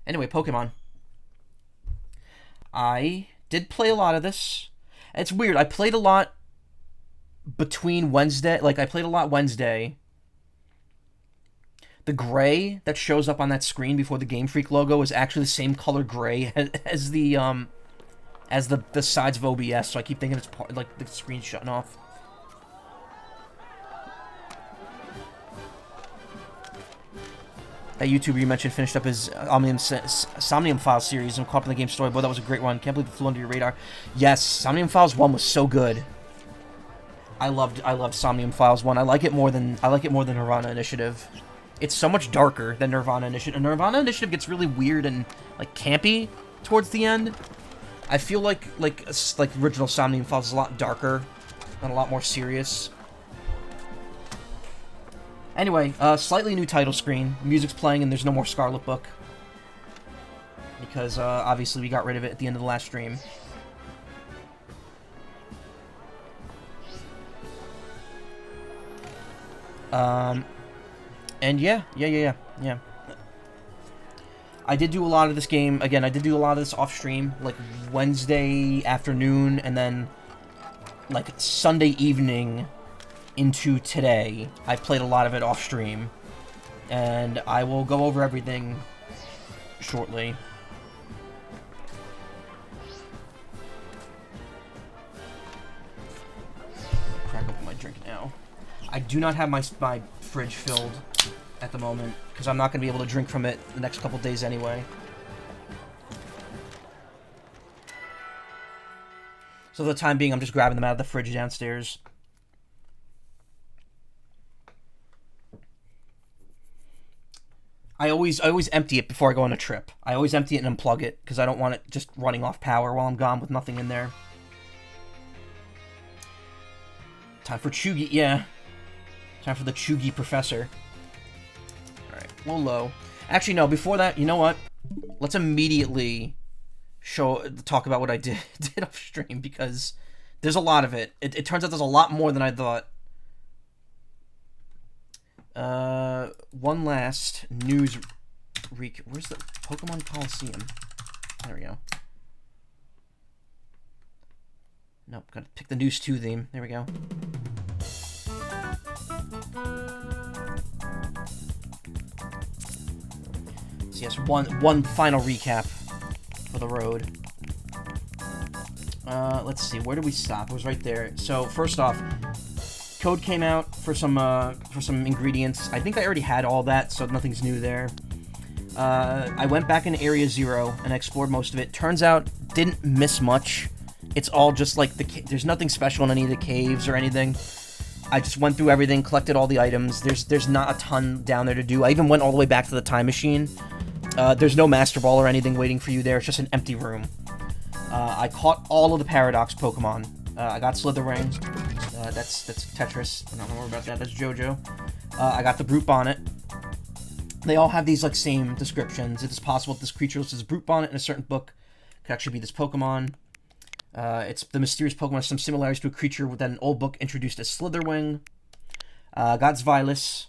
Anyway, Pokemon. I did play a lot of this. It's weird. I played a lot between Wednesday. Like, I played a lot Wednesday. The gray that shows up on that screen before the Game Freak logo is actually the same color gray as the sides of OBS, so I keep thinking it's like the screen's shutting off. That YouTuber you mentioned finished up his Somnium Files series and caught up in the game story. Boy, that was a great one. Can't believe it flew under your radar. Yes, Somnium Files 1 was so good. I loved Somnium Files 1. I like it more than Nirvana Initiative. It's so much darker than Nirvana Initiative. And Nirvana Initiative gets really weird and like campy towards the end. I feel like original Somnium Files is a lot darker and a lot more serious. Anyway, slightly new title screen. Music's playing and there's no more Scarlet book. Because, obviously we got rid of it at the end of the last stream. And yeah. I did do a lot of this game, again, I did do a lot of this off-stream, like, Wednesday afternoon, and then, like, Sunday evening into today. I played a lot of it off-stream, and I will go over everything shortly. Crack open my drink now. I do not have my fridge filled at the moment, because I'm not going to be able to drink from it the next couple days anyway. So for the time being, I'm just grabbing them out of the fridge downstairs. I always empty it before I go on a trip. I always empty it and unplug it, because I don't want it just running off power while I'm gone with nothing in there. Time for Chugi, yeah. Time for the Chugi Professor. Alright, low. Actually, no, before that, you know what? Let's immediately talk about what I did off stream, because there's a lot of it. It turns out there's a lot more than I thought. One last news where's the Pokemon Coliseum? There we go. Nope, gotta pick the News 2 theme. There we go. So yes, one final recap for the road. Let's see, where did we stop? It was right there. So first off, code came out for some ingredients. I think I already had all that, so nothing's new there. I went back in Area 0 and explored most of it. Turns out, didn't miss much. It's all just like there's nothing special in any of the caves or anything. I just went through everything, collected all the items. There's not a ton down there to do. I even went all the way back to the time machine. There's no Master Ball or anything waiting for you there. It's just an empty room. I caught all of the Paradox Pokemon. I got Slitherwing. That's Tetris. I'm not gonna worry about that. That's JoJo. I got the Brute Bonnet. They all have these like same descriptions. It is possible that this creature lists as Brute Bonnet in a certain book could actually be this Pokemon. It's the mysterious Pokemon has some similarities to a creature that an old book introduced as Slitherwing. Got Zvilus.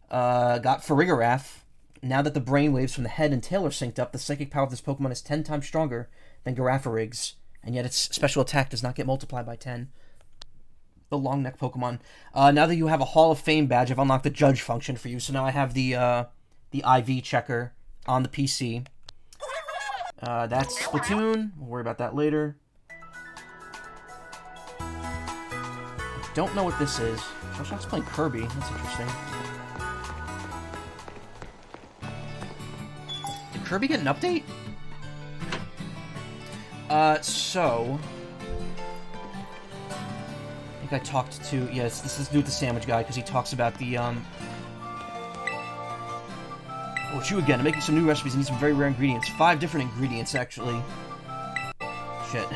Got Farigiraf. Now that the brainwaves from the head and tail are synced up, the psychic power of this Pokemon is 10 times stronger than Girafarig's, and yet its special attack does not get multiplied by 10. The long neck Pokemon. Now that you have a Hall of Fame badge, I've unlocked the judge function for you, so now I have the IV checker on the PC. That's Splatoon. We'll worry about that later. Don't know what this is. Shellshock's playing Kirby. That's interesting. Did Kirby get an update? So... I think I talked to... Yes, this is to do with the sandwich guy, because he talks about the, Oh, it's you again. I'm making some new recipes and need some very rare ingredients. 5 different ingredients, actually. Shit.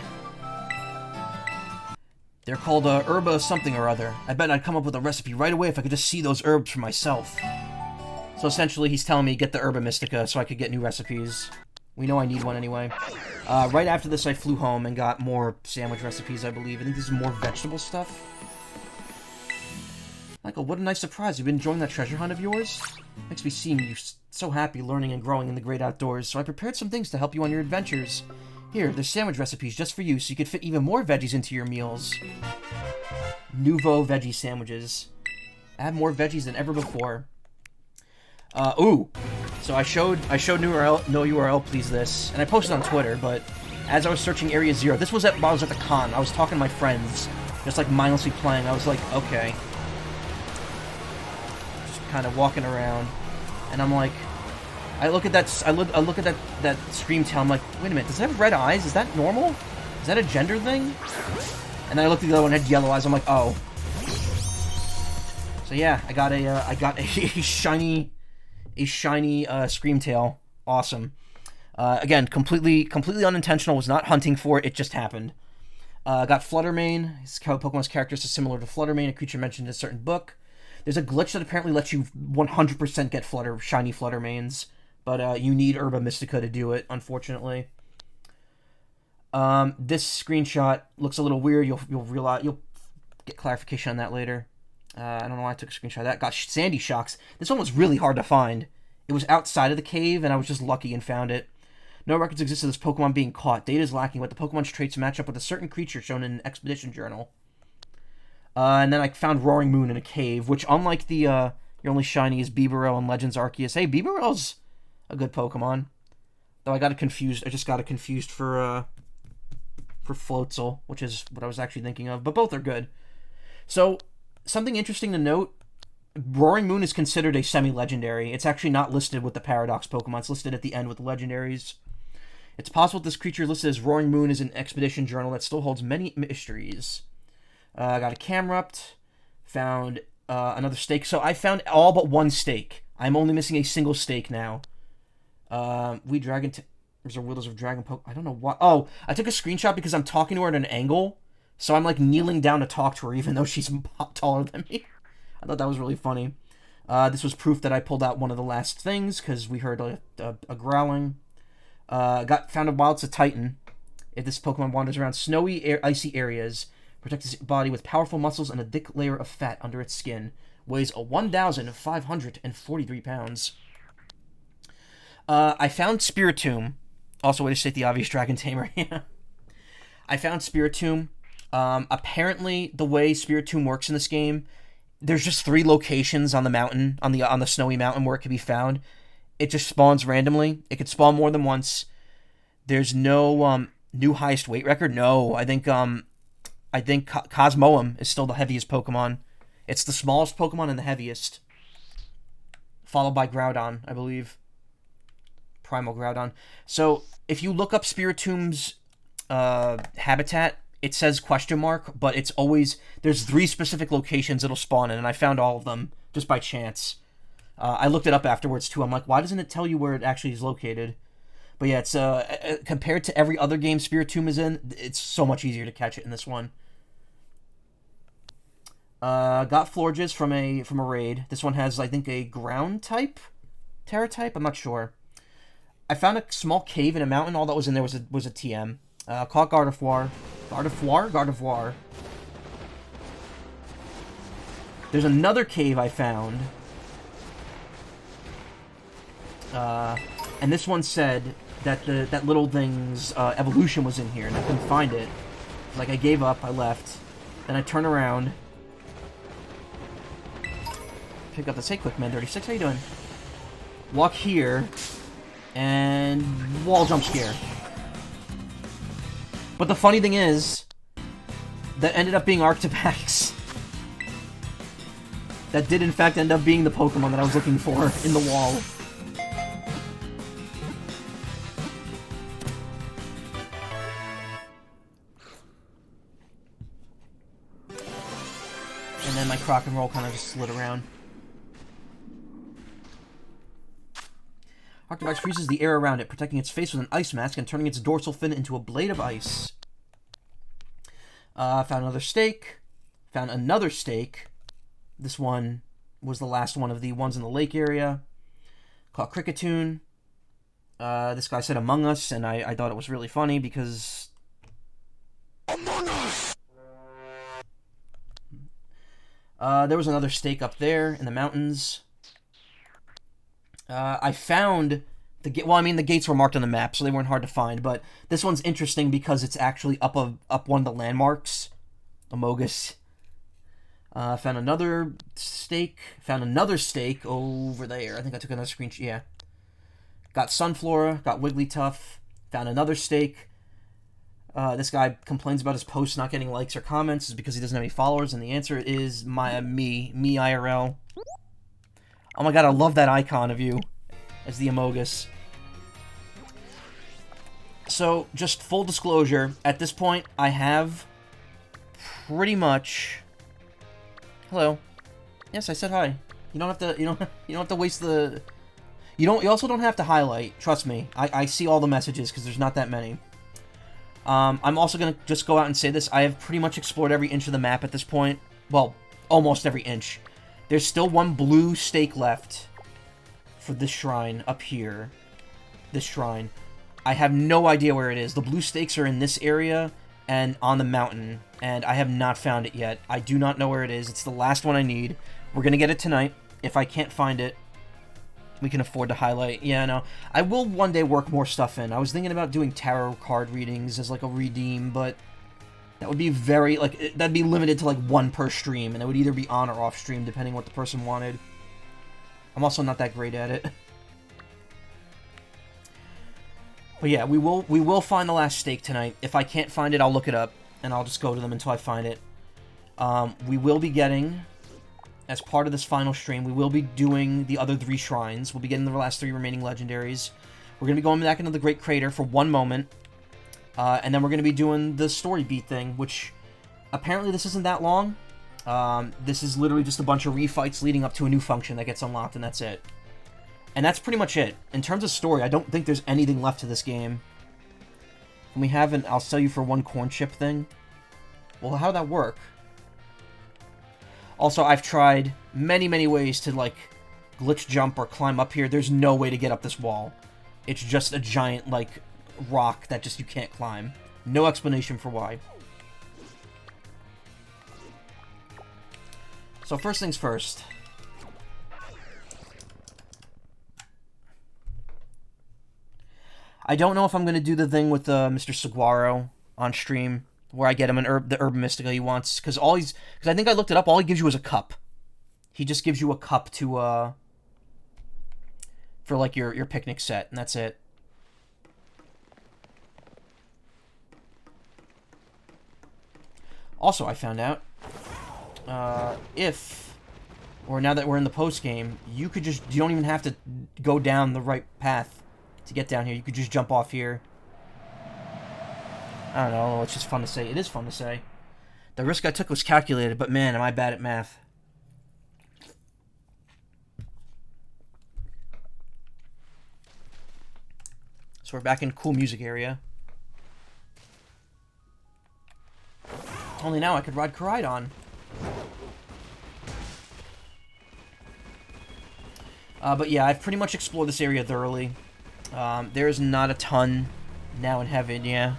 They're called, herba something or other. I bet I'd come up with a recipe right away if I could just see those herbs for myself. So essentially, he's telling me get the Herba Mystica so I could get new recipes. We know I need one anyway. Right after this, I flew home and got more sandwich recipes, I believe. I think this is more vegetable stuff. Michael, what a nice surprise. You've been enjoying that treasure hunt of yours? Makes me seem you so happy learning and growing in the great outdoors, so I prepared some things to help you on your adventures. Here, there's sandwich recipes just for you, so you can fit even more veggies into your meals. Nouveau veggie sandwiches. Add more veggies than ever before. Ooh. So I showed no URL, please this, and I posted on Twitter, but as I was searching Area Zero, this was while I was at the con. I was talking to my friends, just like mindlessly playing. I was like, okay. Just kind of walking around, and I'm like, I look at that. I look at that scream tail. I'm like, wait a minute. Does it have red eyes? Is that normal? Is that a gender thing? And then I looked at the other one, it had yellow eyes. I'm like, oh. So yeah, I got a shiny Screamtail. Awesome. Again, completely unintentional. Was not hunting for it. It just happened. Got Fluttermane. His Pokemon's characters are similar to Fluttermane, a creature mentioned in a certain book. There's a glitch that apparently lets you 100% get shiny Fluttermanes, but you need Herba Mystica to do it, unfortunately. This screenshot looks a little weird. You'll get clarification on that later. I don't know why I took a screenshot of that. Got Sandy Shocks. This one was really hard to find. It was outside of the cave, and I was just lucky and found it. No records exist of this Pokemon being caught. Data is lacking, but the Pokemon's traits match up with a certain creature shown in an expedition journal. And then I found Roaring Moon in a cave, which, unlike the your only shiny is Bibarel and Legends Arceus. Hey, Bibarel's a good Pokemon. Though I just got it confused for Floatzel, which is what I was actually thinking of. But both are good. So, something interesting to note, Roaring Moon is considered a semi-legendary. It's actually not listed with the Paradox Pokemon. It's listed at the end with the legendaries. It's possible this creature listed as Roaring Moon is an expedition journal that still holds many mysteries. I got a Camerupt. Found another stake. So I found all but one stake. I'm only missing a single stake now. There's a Wheels of Dragon Poke. I don't know what. Oh, I took a screenshot because I'm talking to her at an angle. So I'm like kneeling down to talk to her even though she's taller than me. I thought that was really funny. This was proof that I pulled out one of the last things because we heard a growling. Found a Wild's a Titan. If this Pokemon wanders around snowy, icy areas, protects its body with powerful muscles and a thick layer of fat under its skin. Weighs 1,543 pounds. I found Spiritomb. Also, way to state the obvious Dragon Tamer. Yeah. I found Spiritomb. Apparently, the way Spiritomb works in this game, there's just 3 locations on the mountain, on the snowy mountain where it can be found. It just spawns randomly. It could spawn more than once. There's no new highest weight record. No, I think Cosmoem is still the heaviest Pokemon. It's the smallest Pokemon and the heaviest, followed by Groudon, I believe. Primal Groudon. So if you look up Spiritomb's habitat, it says question mark, but it's always, there's 3 specific locations it'll spawn in, and I found all of them just by chance. I looked it up afterwards too. I'm like, why doesn't it tell you where it actually is located? But yeah, it's compared to every other game Spiritomb is in, it's so much easier to catch it in this one. Got Florges from a raid. This one has, I think, a ground type, Terra type. I'm not sure. I found a small cave in a mountain. All that was in there was a TM. Caught Gardevoir. Gardevoir. There's another cave I found. And this one said that that little thing's evolution was in here, and I couldn't find it. Like, I gave up, I left. Then I turn around. Pick up the Hey Quickman 36, how you doing? Walk here. And wall jump scare. But the funny thing is, that ended up being Arctibax. That did in fact end up being the Pokemon that I was looking for in the wall. And then my Croc and Roll kind of just slid around. Arctibax freezes the air around it, protecting its face with an ice mask and turning its dorsal fin into a blade of ice. Found another stake. Found another stake. This one was the last one of the ones in the lake area. Caught Cricketune. This guy said Among Us, and I thought it was really funny because... Among Us! There was another stake up there in the mountains. I found the gate. Well, I mean, the gates were marked on the map, so they weren't hard to find. But this one's interesting because it's actually up one of the landmarks. Amogus. Found another stake. Found another stake over there. I think I took another screenshot. Yeah. Got Sunflora. Got Wigglytuff. Found another stake. This guy complains about his posts not getting likes or comments is because he doesn't have any followers, and the answer is me IRL. Oh my god, I love that icon of you as the Amogus. So, just full disclosure, at this point, I have pretty much... Hello. Yes, I said hi. You don't have to, you don't have to waste the... You also don't have to highlight, trust me. I see all the messages, because there's not that many. I'm also going to just go out and say this. I have pretty much explored every inch of the map at this point. Well, almost every inch. There's still one blue stake left for this shrine up here. This shrine. I have no idea where it is. The blue stakes are in this area and on the mountain, and I have not found it yet. I do not know where it is. It's the last one I need. We're going to get it tonight. If I can't find it, we can afford to highlight. Yeah, no. I will one day work more stuff in. I was thinking about doing tarot card readings as like a redeem, but that would be very, like, that'd be limited to like one per stream, and it would either be on or off stream depending what the person wanted. I'm also not that great at it. But yeah, we will find the last stake tonight. If I can't find it, I'll look it up, and I'll just go to them until I find it. We will be getting, as part of this final stream, we will be doing the other 3 shrines. We'll be getting the last 3 remaining legendaries. We're going to be going back into the Great Crater for one moment. And then we're going to be doing the story beat thing, which apparently this isn't that long. This is literally just a bunch of refights leading up to a new function that gets unlocked, and that's it. And that's pretty much it. In terms of story, I don't think there's anything left to this game. And we have an I'll sell you for 1 corn chip thing. Well, how'd that work? Also, I've tried many, many ways to, like, glitch jump or climb up here. There's no way to get up this wall. It's just a giant, like, rock that just you can't climb. No explanation for why. So first things first. I don't know if I'm going to do the thing with Mr. Saguaro on stream, where I get him the herb mystica he wants, because I think I looked it up, all he gives you is a cup. He just gives you a cup to, for like your picnic set, and that's it. Also, I found out, now that we're in the post game, you don't even have to go down the right path to get down here. You could just jump off here. I don't know, it's just fun to say. It is fun to say. The risk I took was calculated, but man, am I bad at math. So we're back in cool music area. Only now I could ride Koraidon. But yeah, I've pretty much explored this area thoroughly. There's not a ton now in heaven, yeah.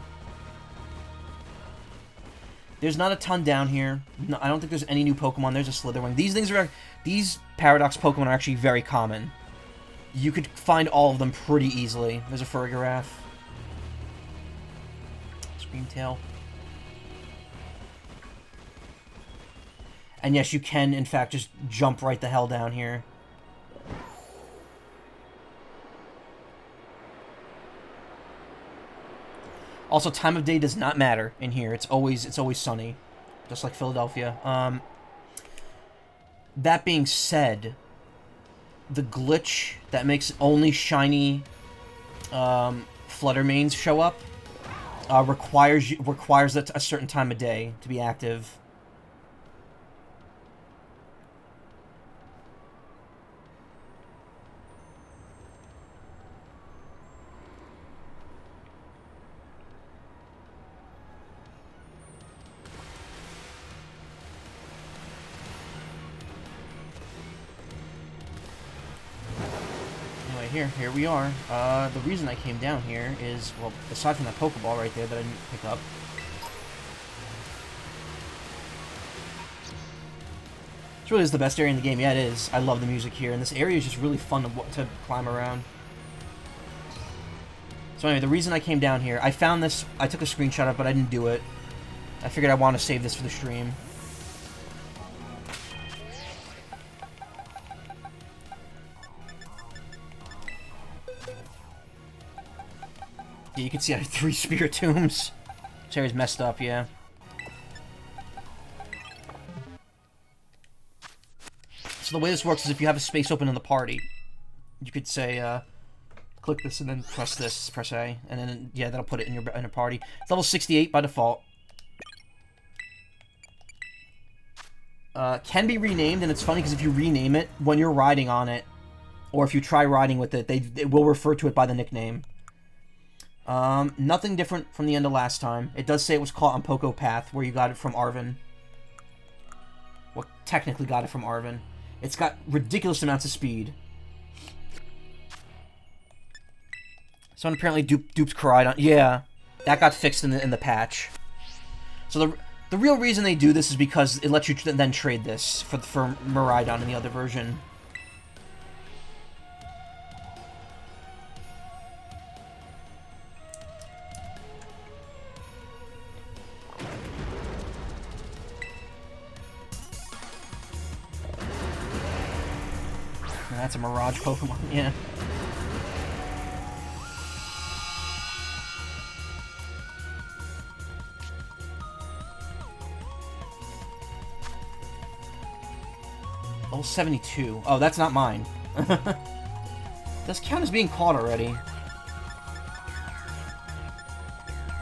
There's not a ton down here. No, I don't think there's any new Pokemon. There's a Slitherwing. These Paradox Pokemon are actually very common. You could find all of them pretty easily. There's a Farigiraf. Screamtail. And yes, you can, in fact, just jump right the hell down here. Also, time of day does not matter in here. It's always sunny, just like Philadelphia. That being said, the glitch that makes only shiny Fluttermanes show up requires a certain time of day to be active. Here we are. The reason I came down here is, well, aside from that Pokeball right there that I didn't pick up. really is the best area in the game. Yeah, it is. I love the music here, and this area is just really fun to climb around. So anyway, the reason I came down here, I found this, I took a screenshot of it, but I didn't do it. I figured I want to save this for the stream. Yeah, you can see I have 3 spirit tombs. This area's messed up, yeah. So the way this works is if you have a space open in the party, you could say, click this and then press this, press A, and then, yeah, that'll put it in a party. It's level 68 by default. Can be renamed, and it's funny because if you rename it, when you're riding on it, or if you try riding with it, it will refer to it by the nickname. Nothing different from the end of last time. It does say it was caught on Poco Path, where you got it from Arvin. Well, technically got it from Arvin. It's got ridiculous amounts of speed. Someone apparently duped Koraidon. Yeah, that got fixed in the patch. So the real reason they do this is because it lets you then trade this for Miraidon in the other version. That's a Mirage Pokemon, yeah. Level 72. Oh, that's not mine. Does count as being caught already?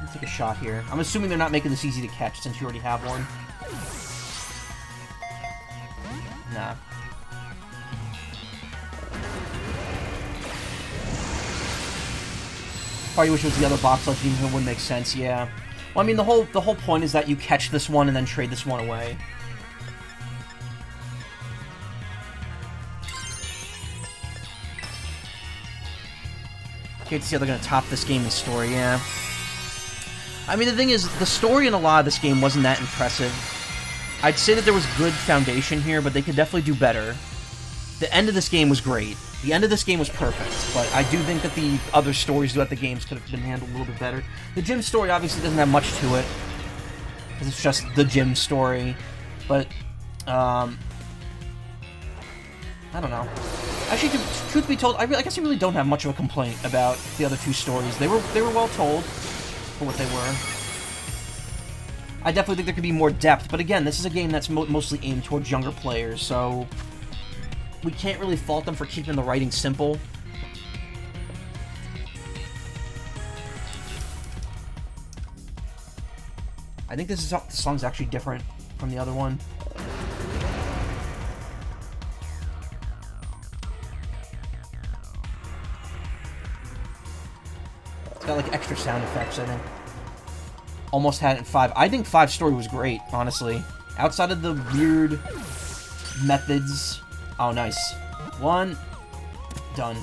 Let's take a shot here. I'm assuming they're not making this easy to catch since you already have one. Nah. Probably wish it was the other box legend, even it wouldn't make sense, yeah. Well, I mean, the whole point is that you catch this one and then trade this one away. Can't see how they're gonna top this game in story, yeah. I mean, the thing is, the story in a lot of this game wasn't that impressive. I'd say that there was good foundation here, but they could definitely do better. The end of this game was great. The end of this game was perfect, but I do think that the other stories throughout the games could have been handled a little bit better. The gym story obviously doesn't have much to it, because it's just the gym story, but, I don't know. Actually, truth be told, I guess I really don't have much of a complaint about the other 2 stories. They were well told for what they were. I definitely think there could be more depth, but again, this is a game that's mostly aimed towards younger players, so we can't really fault them for keeping the writing simple. I think this song's actually different from the other one. It's got like extra sound effects, I think. Almost had it in 5. I think 5 story was great, honestly. Outside of the weird methods. Oh, nice. 1. Done.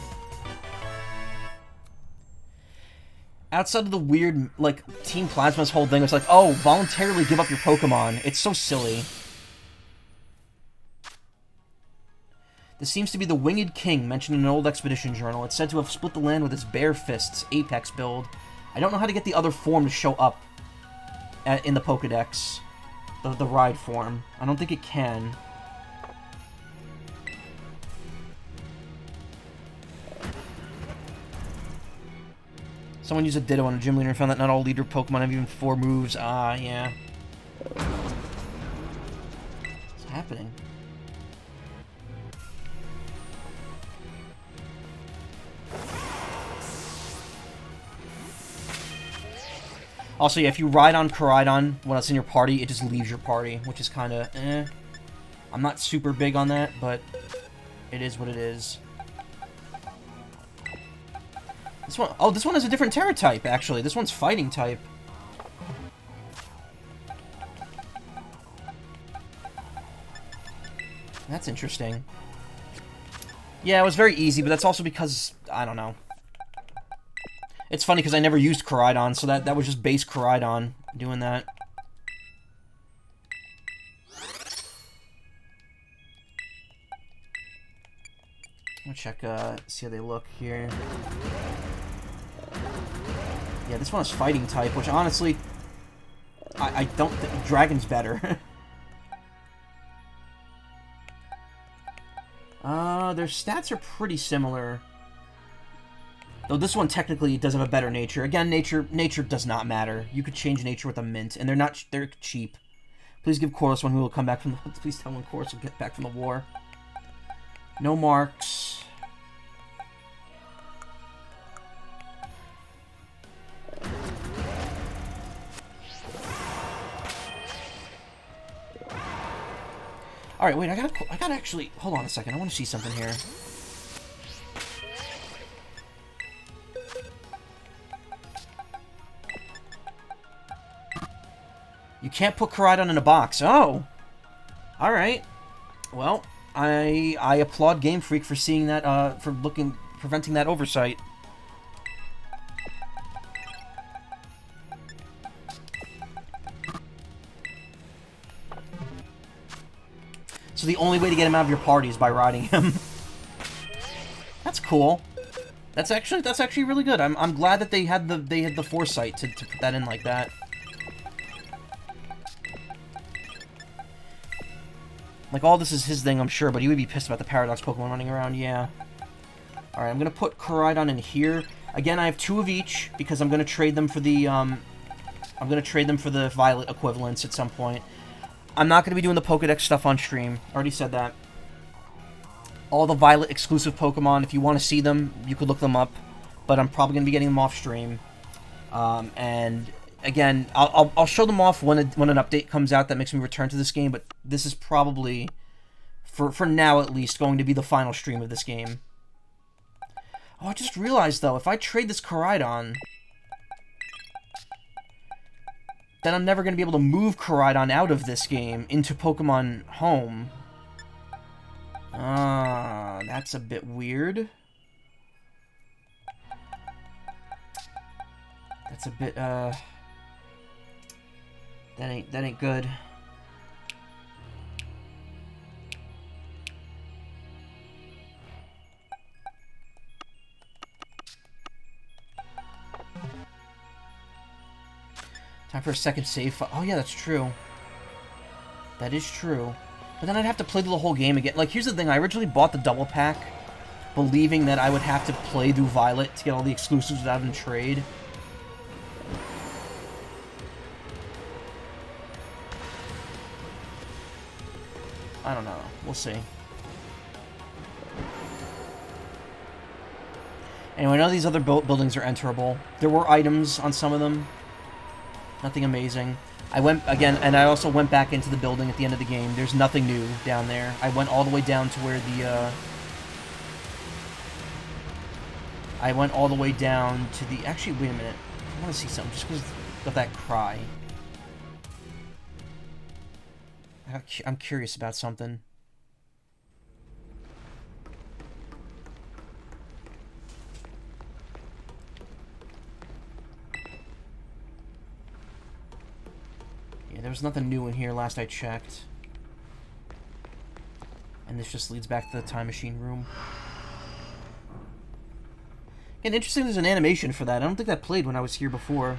Outside of the weird, like, Team Plasma's whole thing, it's like, oh, voluntarily give up your Pokemon. It's so silly. This seems to be the Winged King mentioned in an old expedition journal. It's said to have split the land with his bare fists, Apex build. I don't know how to get the other form to show up in the Pokedex. The ride form. I don't think it can. Someone used a Ditto on a gym leader and found that not all leader Pokemon have even 4 moves. Ah, yeah. What's happening? Also, yeah, if you ride on Koraidon when it's in your party, it just leaves your party, which is kind of eh. I'm not super big on that, but it is what it is. This one, oh, this one is a different Terra type, actually. This one's Fighting type. That's interesting. Yeah, it was very easy, but that's also because, I don't know. It's funny because I never used Koraidon, so that was just base Koraidon doing that. I'll check, see how they look here. Yeah, this one is fighting type, which honestly, I don't think Dragon's better. Their stats are pretty similar. Though this one technically does have a better nature. Again, nature does not matter. You could change nature with a mint, and they're cheap. Please give Chorus when we will come back from the... Please tell when Chorus will get back from the war. No marks. Alright, wait, I gotta actually... Hold on a second, I want to see something here. You can't put Koraidon in a box. Oh! Alright. Well, I applaud Game Freak for seeing that, preventing that oversight. So the only way to get him out of your party is by riding him. That's cool. That's actually really good. I'm glad that they had the foresight to put that in like that. Like, all this is his thing, I'm sure, but he would be pissed about the Paradox Pokemon running around, yeah. Alright, I'm gonna put Koraidon in here. Again, I have 2 of each, because I'm gonna trade them for the, Violet equivalents at some point. I'm not gonna be doing the Pokedex stuff on stream. Already said that. All the Violet exclusive Pokemon, if you want to see them, you could look them up. But I'm probably gonna be getting them off stream. And... Again, I'll show them off when an update comes out that makes me return to this game, but this is probably, for now at least, going to be the final stream of this game. Oh, I just realized, though, if I trade this Koraidon, then I'm never going to be able to move Koraidon out of this game into Pokemon Home. That's a bit weird. That's a bit, That ain't good. Time for a second save. Oh yeah, that's true. That is true. But then I'd have to play through the whole game again. Like, here's the thing. I originally bought the double pack, believing that I would have to play through Violet to get all the exclusives without having to trade. I don't know. We'll see. Anyway, I know these other buildings are enterable. There were items on some of them. Nothing amazing. I went, again, and I also went back into the building at the end of the game. There's nothing new down there. I went all the way down to where the, I went all the way down to the... Actually, wait a minute. I want to see something, just because of that cry. I'm curious about something. Yeah, there was nothing new in here last I checked. And this just leads back to the time machine room. And interesting there's an animation for that. I don't think that played when I was here before.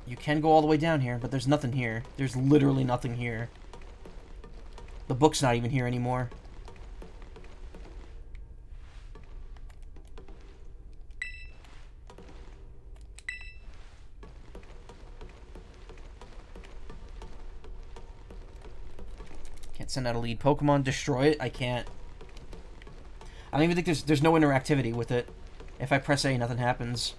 You can go all the way down here, but there's nothing here. There's literally nothing here. The book's not even here anymore. Can't send out a lead Pokemon. Destroy it? I can't. I don't even think there's no interactivity with it. If I press A, nothing happens.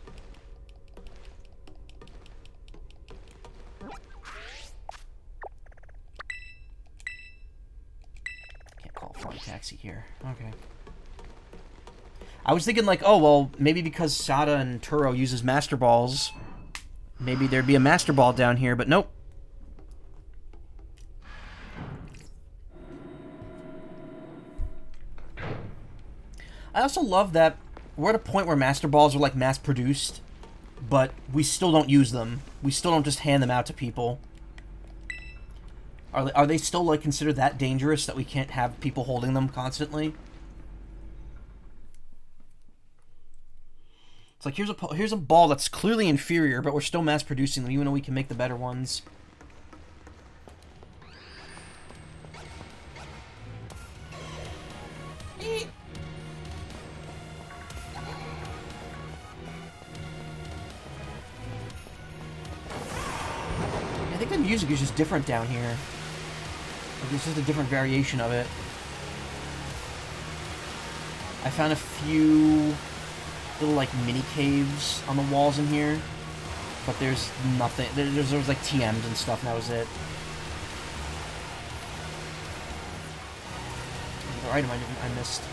Taxi here. Okay. I was thinking like, oh, well, maybe because Sada and Turo uses Master Balls, maybe there'd be a Master Ball down here, but nope. I also love that we're at a point where Master Balls are like mass-produced. but we still don't use them. We still don't just hand them out to people. Are they still, like, considered that dangerous that we can't have people holding them constantly? It's like, here's a ball that's clearly inferior, but we're still mass-producing them, even though we can make the better ones. I think the music is just different down here. Like, it's just a different variation of it. I found a few little, like, mini caves on the walls in here, but there's nothing. There was like TMs and stuff, and that was it. Another item I missed.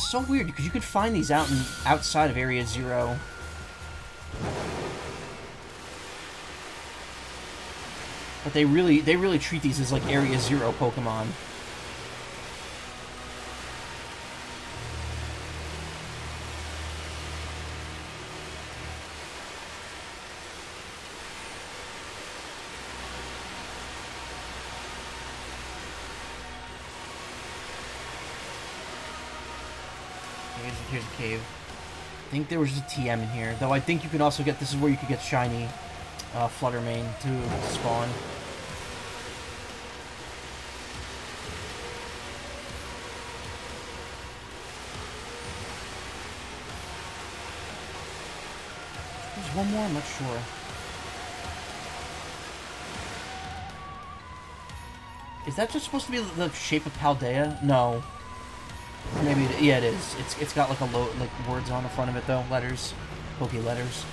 So weird because you could find these outside of Area 0. But they really treat these as like Area 0 Pokemon. Here's a cave. I think there was just a TM in here. Though I think you can also get... This is where you could get shiny Fluttermane to spawn. There's one more? I'm not sure. Is that just supposed to be the shape of Paldea? No. Maybe, yeah, it is. It's got like like words on the front of it though, letters, Poke letters.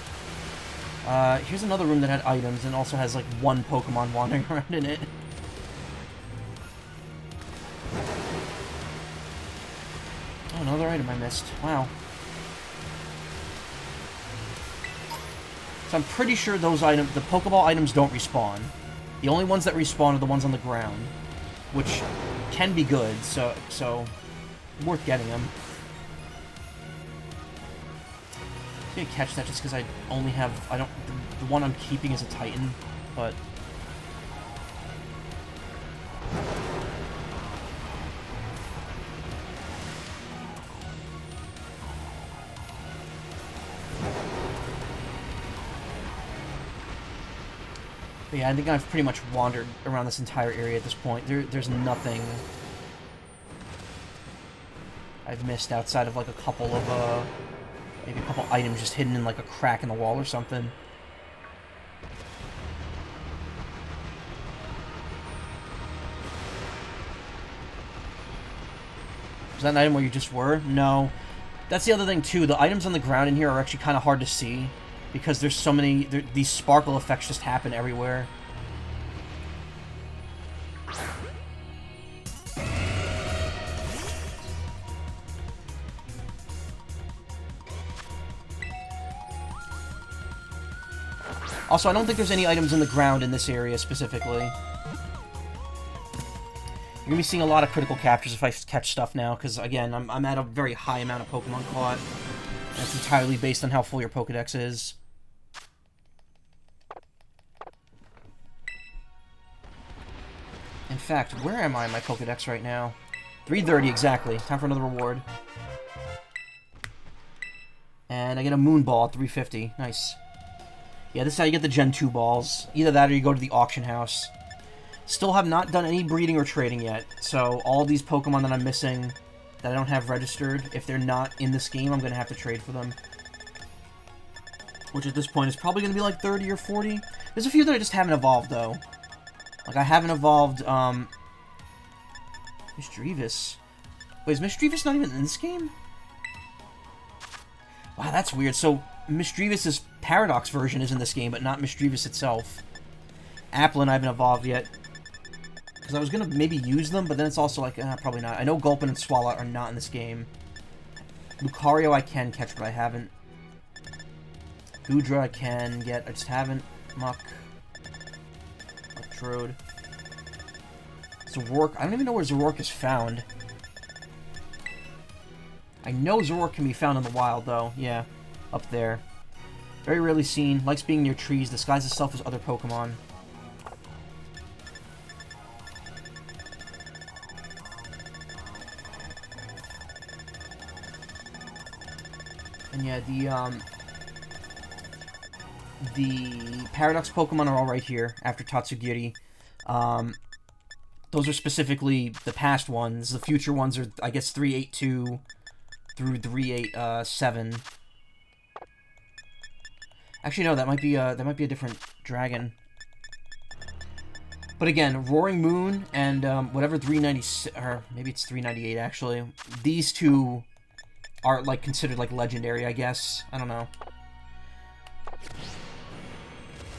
Here's another room that had items and also has like one Pokemon wandering around in it. Oh, another item I missed. Wow. So I'm pretty sure those items, the Pokeball items, don't respawn. The only ones that respawn are the ones on the ground, which can be good. So. Worth getting them. I'm gonna catch that just because I only have... The one I'm keeping is a Titan, but... But yeah, I think I've pretty much wandered around this entire area at this point. There's nothing I've missed outside of like a couple of, maybe a couple items just hidden in like a crack in the wall or something. Was that an item where you just were? No. That's the other thing too, the items on the ground in here are actually kind of hard to see because there's so many, these sparkle effects just happen everywhere. Also, I don't think there's any items in the ground in this area specifically. You're gonna be seeing a lot of critical captures if I catch stuff now, because again, I'm at a very high amount of Pokemon caught. That's entirely based on how full your Pokedex is. In fact, where am I in my Pokedex right now? 330 exactly. Time for another reward. And I get a Moon Ball at 350. Nice. Yeah, this is how you get the Gen 2 balls. Either that or you go to the auction house. Still have not done any breeding or trading yet, so all these Pokemon that I'm missing that I don't have registered, if they're not in this game, I'm going to have to trade for them. Which at this point is probably going to be like 30 or 40. There's a few that I just haven't evolved, though. Like, I haven't evolved, Misdreavus. Wait, is Misdreavus not even in this game? Wow, that's weird. So, Misdreavus' Paradox version is in this game, but not Misdreavus itself. Applin I haven't evolved yet. Because I was going to maybe use them, but then it's also like, probably not. I know Gulpin and Swalot are not in this game. Lucario I can catch, but I haven't. Goodra I can get, I just haven't. Muck. Electrode. Zoroark, I don't even know where Zoroark is found. I know Zoroark can be found in the wild, though. Yeah, up there. Very rarely seen. Likes being near trees. Disguises itself as other Pokemon. And yeah, the Paradox Pokemon are all right here after Tatsugiri. Those are specifically the past ones. The future ones are, I guess, 382 through 387. Actually, no, that might be a different dragon. But again, Roaring Moon and whatever 396, or maybe it's 398 actually. These two are like considered like legendary, I guess. I don't know.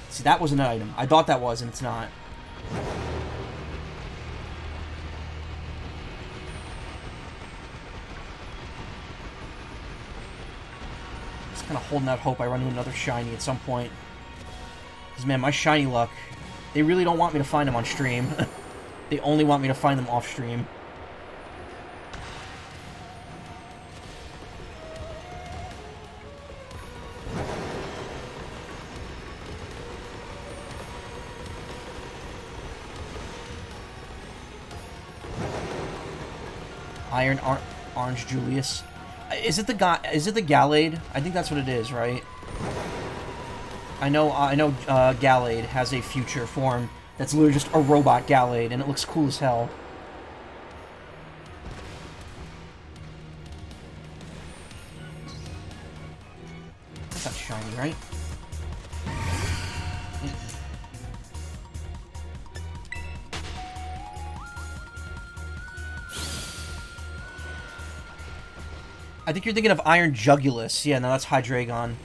See, that was an item. I thought that was, and it's not. Just kind of holding out hope I run into another shiny at some point. Because, man, my shiny luck, they really don't want me to find them on stream. They only want me to find them off stream. Iron Orange Julius. Is it the guy? Is it the Gallade? I think that's what it is, right? I know Gallade has a future form that's literally just a robot Gallade, and it looks cool as hell. That's not shiny, right? I think you're thinking of Iron Jugulus. Yeah, no, that's Hydreigon.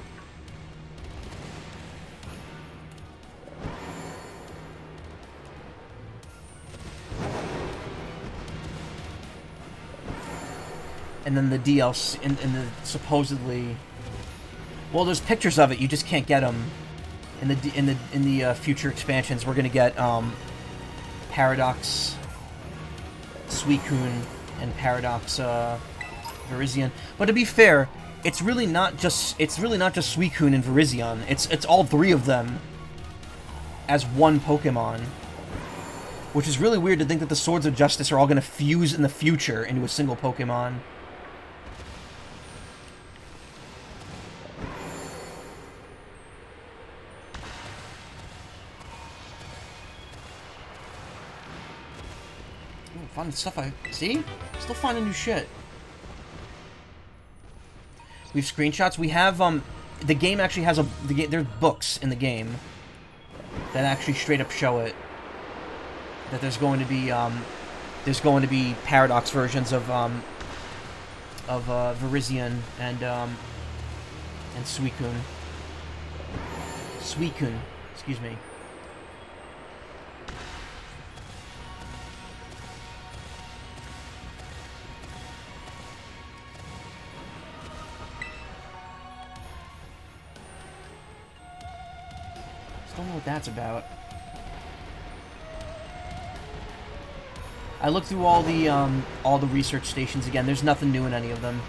And then the DLC, and the supposedly, well, there's pictures of it. You just can't get them. In the future expansions, we're gonna get Paradox, Suicune, and Paradox Virizion. But to be fair, it's really not just Suicune and Virizion. It's all three of them as one Pokemon. Which is really weird to think that the Swords of Justice are all going to fuse in the future into a single Pokemon. Ooh, finding stuff see? Still finding new shit. We have screenshots. We have, the game actually has there's books in the game that actually straight up show it. That there's going to be Paradox versions of Virizion and Suicune. Suicune, excuse me. Don't know what that's about. I looked through all the research stations again. There's nothing new in any of them.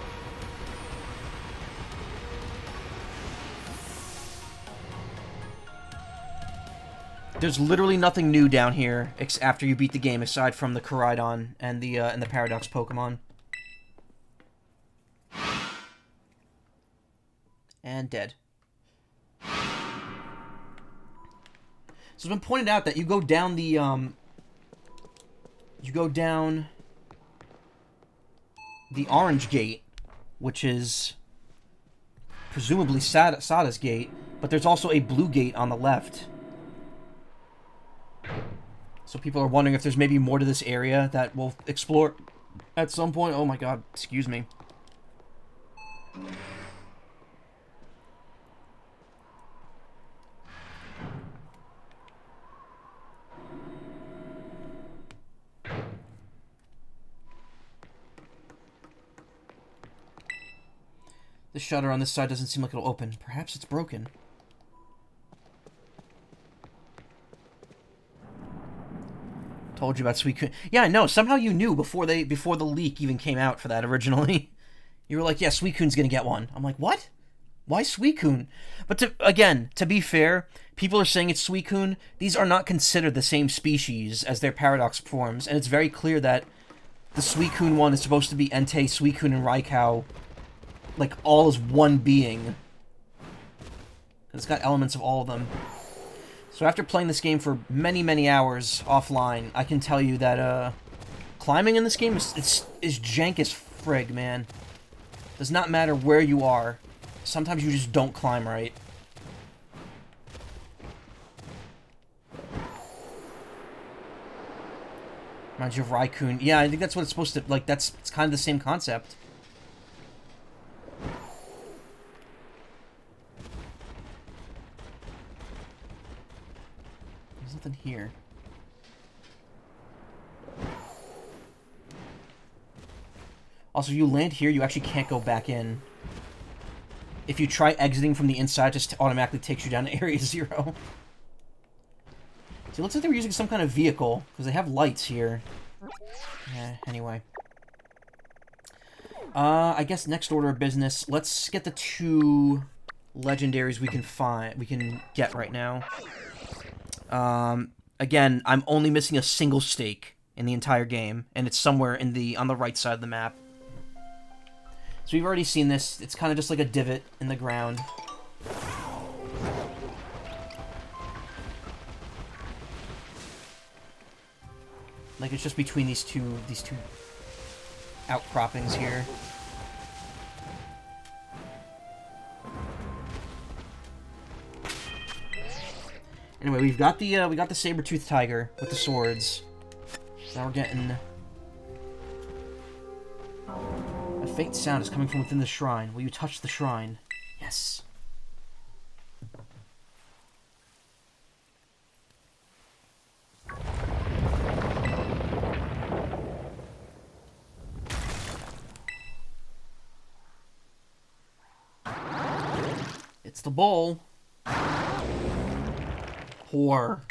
There's literally nothing new down here after you beat the game, aside from the Koraidon and the Paradox Pokemon. And dead. So it's been pointed out that you go down the orange gate, which is presumably Sada's gate, but there's also a blue gate on the left. So people are wondering if there's maybe more to this area that we'll explore at some point. Oh my god, excuse me. The shutter on this side doesn't seem like it'll open. Perhaps it's broken. Told you about Suicune. Yeah, I know. Somehow you knew before the leak even came out for that originally. You were like, yeah, Suicune's gonna get one. I'm like, what? Why Suicune? But to be fair, people are saying it's Suicune. These are not considered the same species as their paradox forms, and it's very clear that the Suicune one is supposed to be Entei, Suicune, and Raikou, like, all as one being. It's got elements of all of them. So after playing this game for many, many hours offline, I can tell you that, climbing in this game is jank as frig, man. Does not matter where you are. Sometimes you just don't climb right. Reminds you of Raikou. Yeah, I think that's what it's supposed to... Like, it's kind of the same concept. There's nothing here. Also, you land here, you actually can't go back in. If you try exiting from the inside, it just automatically takes you down to Area 0. So it looks like they were using some kind of vehicle, because they have lights here. Yeah, anyway. I guess next order of business, let's get the 2 legendaries we can get right now. Again, I'm only missing a single stake in the entire game, and it's somewhere on the right side of the map. So we've already seen this. It's kind of just like a divot in the ground. Like it's just between these two outcroppings here. Anyway, we got the saber-toothed tiger with the swords. Now we're getting... A faint sound is coming from within the shrine. Will you touch the shrine? Yes. It's the bowl. Whore.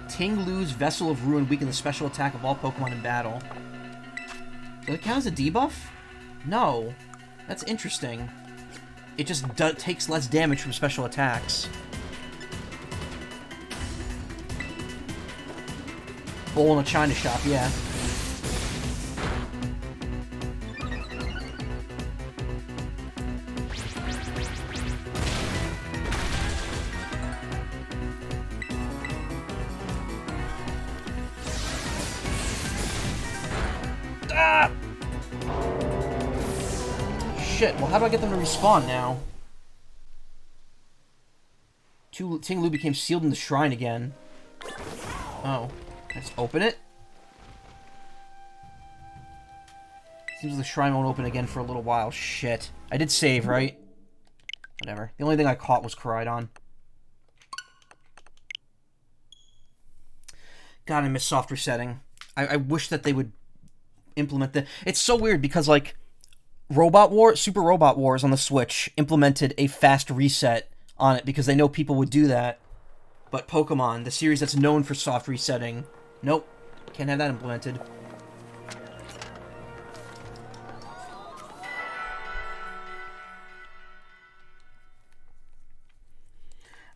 Ting Lu's Vessel of Ruin weaken the special attack of all Pokemon in battle. Does it count as a debuff? No. That's interesting. It just takes less damage from special attacks. Bowl in a china shop, yeah. Ah! Shit, well how do I get them to respawn now? Ting Lu became sealed in the shrine again. Oh. Let's open it. Seems like the shrine won't open again for a little while. Shit. I did save, right? Whatever. The only thing I caught was Koraidon. God, I miss soft resetting. I wish that they would implement the... It's so weird because, like, Super Robot Wars on the Switch implemented a fast reset on it because they know people would do that. But Pokemon, the series that's known for soft resetting... Nope. Can't have that implemented.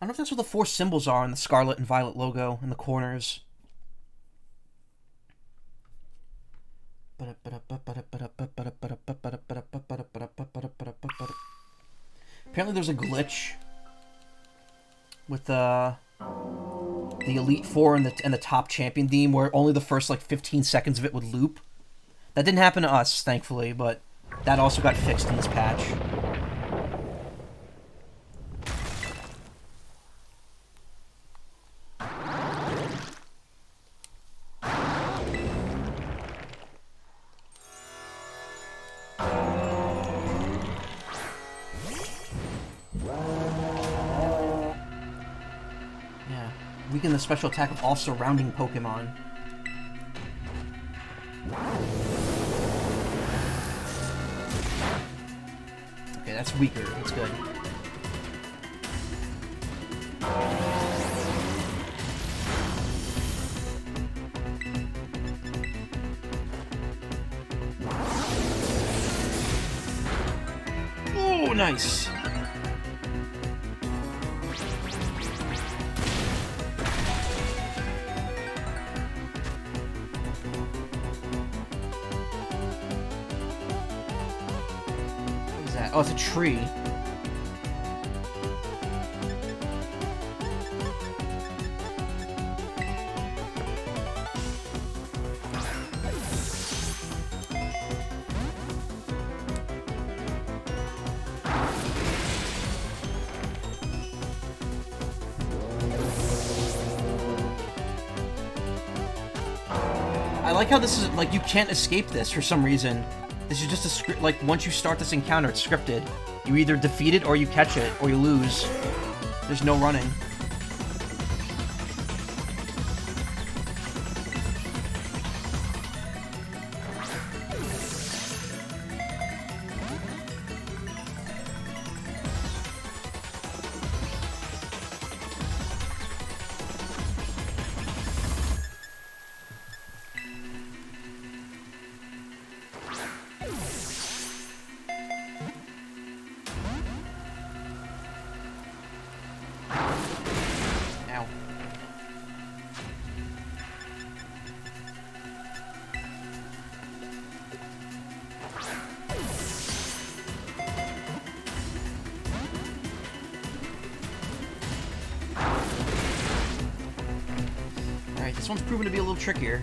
I don't know if that's what the 4 symbols are on the Scarlet and Violet logo in the corners. Apparently there's a glitch with the Elite Four and the top champion theme where only the first like 15 seconds of it would loop. That didn't happen to us, thankfully, but that also got fixed in this patch. Weaken the special attack of all surrounding Pokemon. Okay, that's weaker. That's good. Oh, nice. What is that? Oh, it's a tree. I like how this is, like, you can't escape this for some reason. This is just a script, like, once you start this encounter, it's scripted. You either defeat it, or you catch it, or you lose. There's no running. Alright, this one's proven to be a little trickier.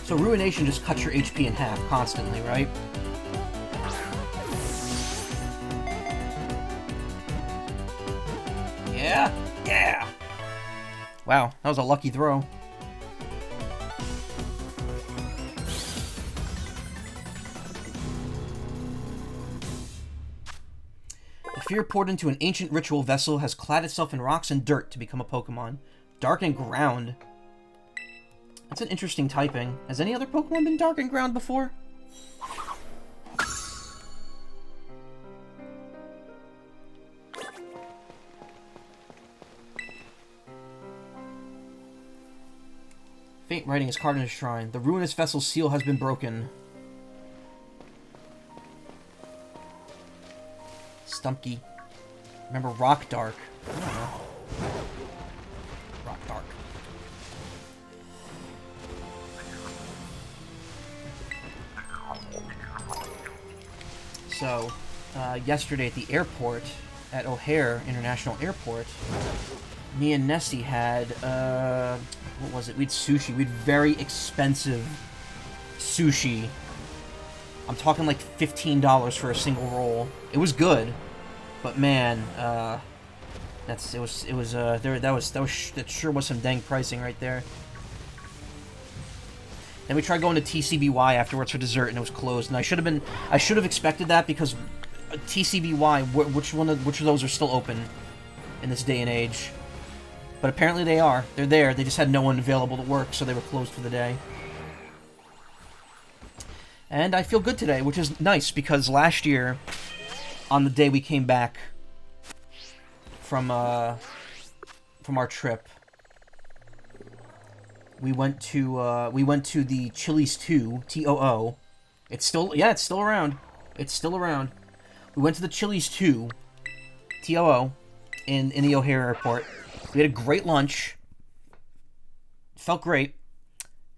So Ruination just cuts your HP in half constantly, right? Yeah! Yeah! Wow, that was a lucky throw. The fear poured into an ancient ritual vessel has clad itself in rocks and dirt to become a Pokemon. Dark and Ground. That's an interesting typing. Has any other Pokemon been Dark and Ground before? Faint writing is carved in his shrine. The ruinous vessel's seal has been broken. Stumpy. Remember Rock Dark? I don't know. Rock Dark. So, yesterday at the airport, at O'Hare International Airport, me and Nessie had, what was it? We had sushi. We had very expensive sushi. I'm talking like $15 for a single roll. It was good, but man, that sure was some dang pricing right there. Then we tried going to TCBY afterwards for dessert, and it was closed. And I should have expected that because TCBY, which of those are still open in this day and age? But apparently they are. They're there. They just had no one available to work, so they were closed for the day. And I feel good today, which is nice because last year, on the day we came back from our trip, we went to the Chili's 2 TOO. It's still around. It's still around. We went to the Chili's 2 TOO in the O'Hare Airport. We had a great lunch. Felt great.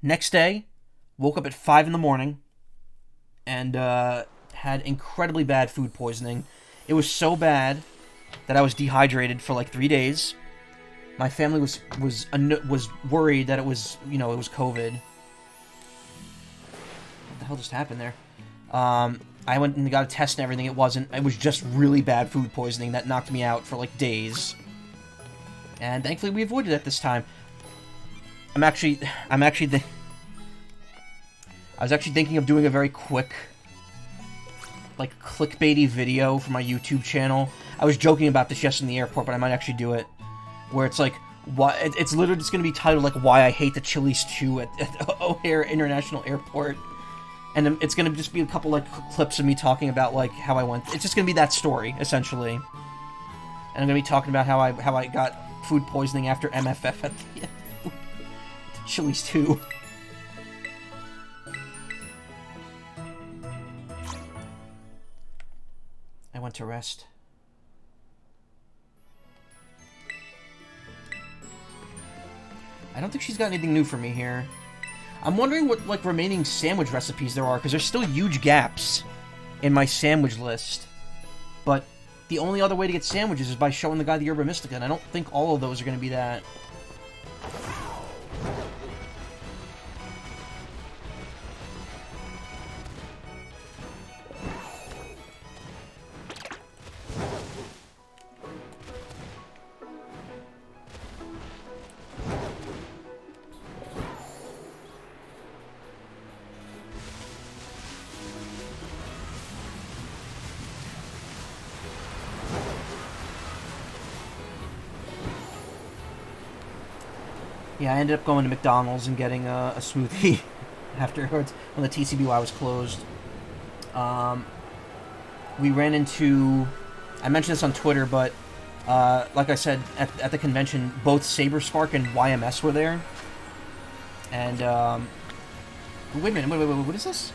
Next day, woke up at 5 in the morning and had incredibly bad food poisoning. It was so bad that I was dehydrated for like 3 days. My family was worried that it was, it was COVID. What the hell just happened there? I went and got a test and everything. It wasn't. It was just really bad food poisoning that knocked me out for like days. And thankfully we avoided it this time. I'm actually I was actually thinking of doing a very quick, like, clickbaity video for my YouTube channel. I was joking about this yesterday in the airport, but I might actually do it. Where it's like, why it's literally just going to be titled, like, Why I Hate the Chili's 2 at O'Hare International Airport. And it's going to just be a couple, like, clips of me talking about, like, how I went. It's just going to be that story, essentially. And I'm going to be talking about how I got food poisoning after MFF at the Chili's 2. I went to rest. I don't think she's got anything new for me here. I'm wondering what, like, remaining sandwich recipes there are, because there's still huge gaps in my sandwich list. But the only other way to get sandwiches is by showing the guy the Yerba Mystica, and I don't think all of those are going to be that. Yeah, I ended up going to McDonald's and getting a smoothie afterwards when the TCBY was closed. We ran into... I mentioned this on Twitter, but like I said, at the convention, both Saberspark and YMS were there. And, wait a minute, wait, what is this?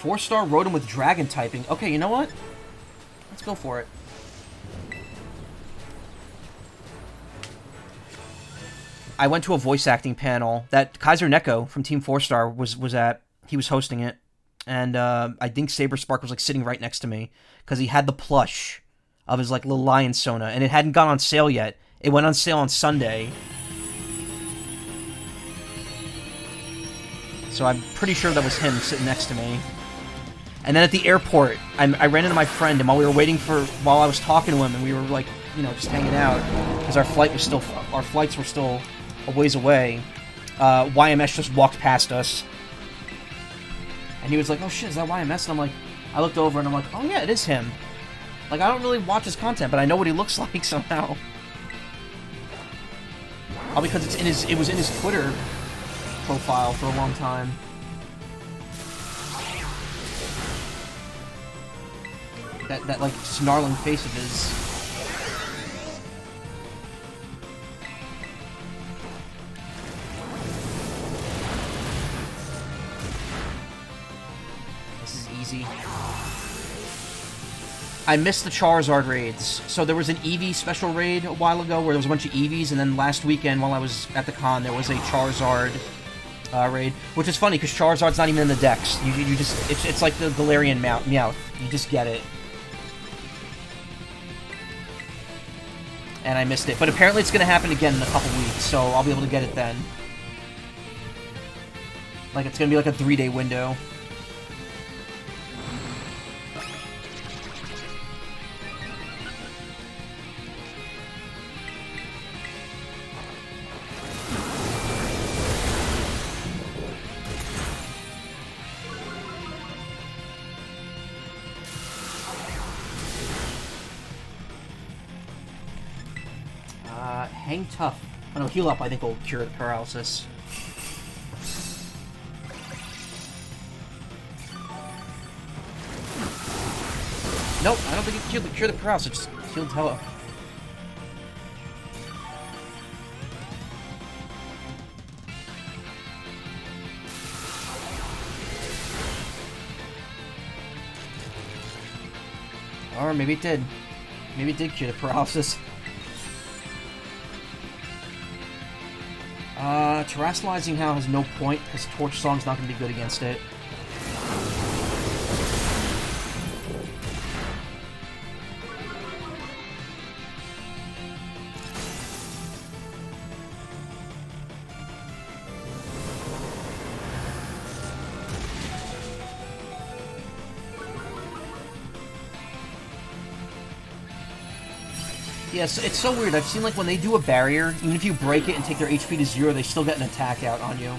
4-star Rotom with Dragon typing. Okay, you know what? Let's go for it. I went to a voice acting panel that Kaiser Neko from Team 4-Star was at. He was hosting it. And I think Saberspark was, like, sitting right next to me. Because he had the plush of his, like, little lion Sona. And it hadn't gone on sale yet. It went on sale on Sunday. So I'm pretty sure that was him sitting next to me. And then at the airport, I ran into my friend. And while we were waiting while I was talking to him, and we were, like, you know, just hanging out. Because our flights were still a ways away. YMS just walked past us. And he was like, oh shit, is that YMS? And I'm like, I looked over and I'm like, oh yeah, it is him. Like, I don't really watch his content, but I know what he looks like somehow. All because it was in his Twitter profile for a long time. That like snarling face of his. I missed the Charizard raids. So there was an Eevee special raid a while ago where there was a bunch of Eevees, and then last weekend while I was at the con, there was a Charizard raid, which is funny because Charizard's not even in the decks. You just it's like the Galarian Meowth. You just get it. And I missed it, but apparently it's going to happen again in a couple weeks, so I'll be able to get it then. Like, it's going to be like a 3-day window. Hang tough. Oh no, heal up I think will cure the paralysis. Nope, I don't think it can cure the paralysis, just healed Hella. Or maybe it did. Maybe it did cure the paralysis. Terrestrializing How has no point, because Torch Song's not going to be good against it. Yes, it's so weird. I've seen, like, when they do a barrier, even if you break it and take their HP to 0, they still get an attack out on you.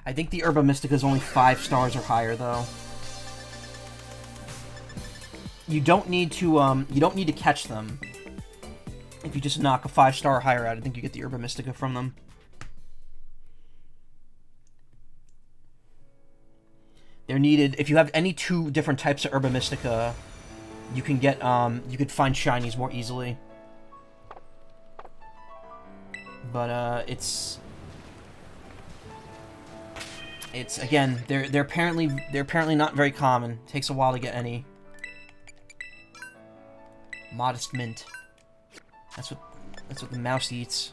I think the Herba Mystica is only 5 stars or higher, though. You don't need to catch them. If you just knock a 5-star or higher out, I think you get the Herba Mystica from them. They're needed. If you have any 2 different types of Herba Mystica, you can get you could find shinies more easily. But it's again, they're apparently not very common. It takes a while to get any. Modest mint. That's what the mouse eats.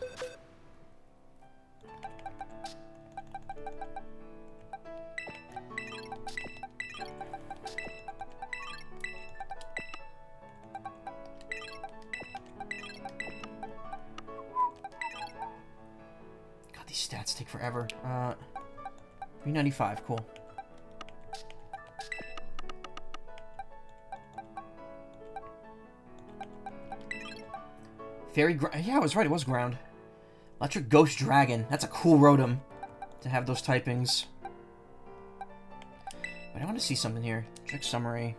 God, these stats take forever. 395, cool. Fairy yeah, I was right, it was ground. Electric Ghost Dragon. That's a cool Rotom to have those typings. But I want to see something here. Check summary.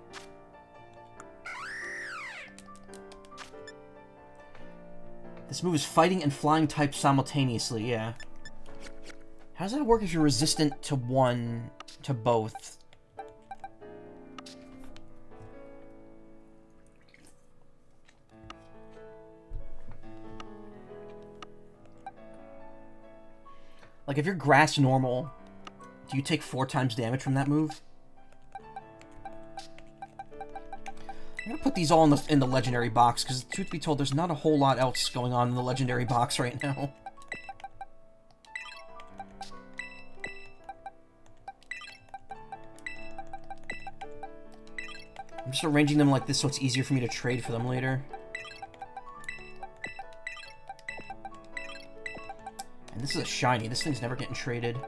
This move is fighting and flying types simultaneously, yeah. How does that work if you're resistant to both? Like, if you're grass normal, do you take 4 times damage from that move? I'm gonna put these all in the legendary box, because truth be told, there's not a whole lot else going on in the legendary box right now. I'm just arranging them like this so it's easier for me to trade for them later. And this is a shiny. This thing's never getting traded.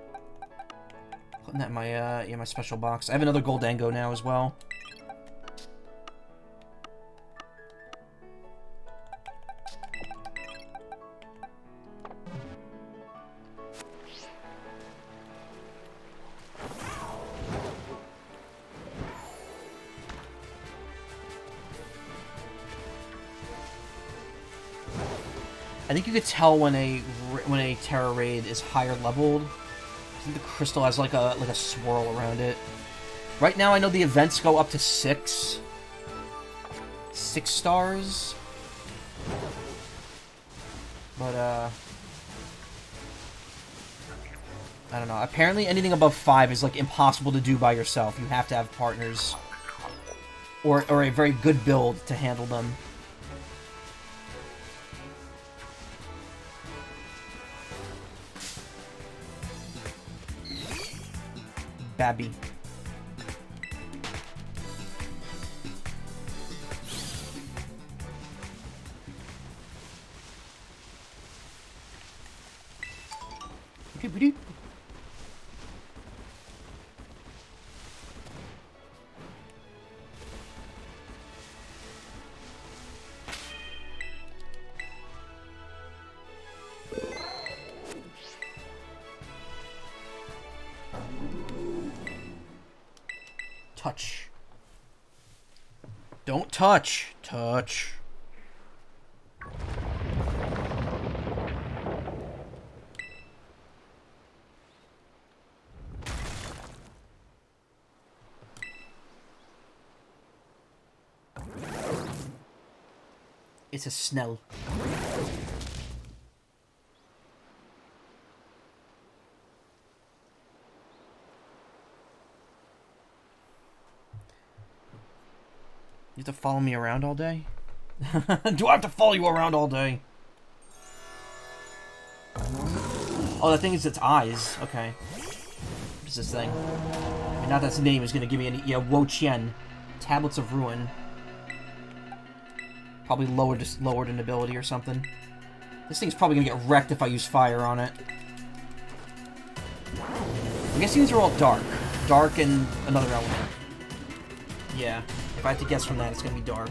Putting that in my my special box. I have another Goldango now as well. I think you could tell when a Terra Raid is higher leveled. I think the crystal has like a swirl around it. Right now, I know the events go up to 6 stars. But I don't know. Apparently, anything above 5 is like impossible to do by yourself. You have to have partners or a very good build to handle them. Babby. Touch. Don't touch. Touch. It's a Snell. You have to follow me around all day? Do I have to follow you around all day? Oh, that thing is its eyes. Okay. What is this thing? I mean, not that its name is gonna give me any... Yeah, Wo Chien. Tablets of Ruin. Probably lowered in ability or something. This thing's probably gonna get wrecked if I use fire on it. I'm guessing these are all dark. Dark and another element. Yeah. If I had to guess from that, it's gonna be dark.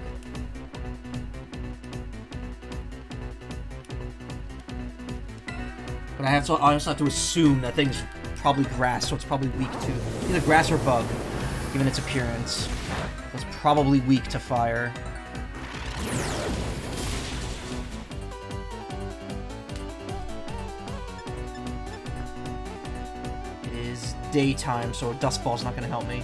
But I also have to assume that thing's probably grass, so it's probably weak to either grass or bug, given its appearance. It's probably weak to fire. It is daytime, so a dust ball's not going to help me.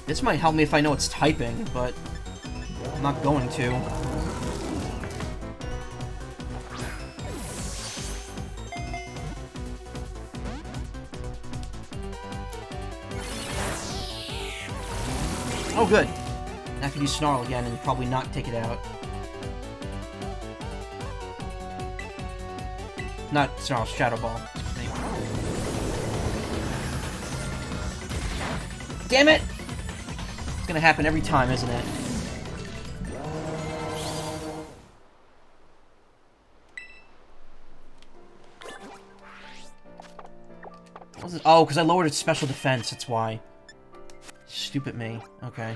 This might help me if I know it's typing, but I'm not going to. Oh, good. Now I can use Snarl again and probably not take it out. Not Snarl, Shadow Ball. Damn it! It's gonna happen every time, isn't it? Oh, because I lowered its special defense, that's why. Stupid me. Okay.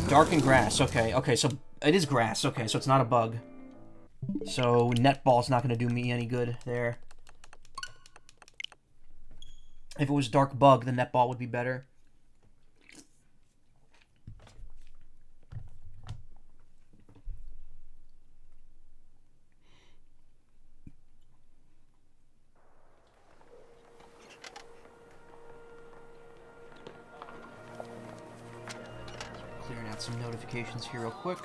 Dark and grass. Okay, okay, so it is grass. Okay, so it's not a bug. So Netball's not going to do me any good there. If it was dark bug, the Netball would be better. Clearing out some notifications here real quick.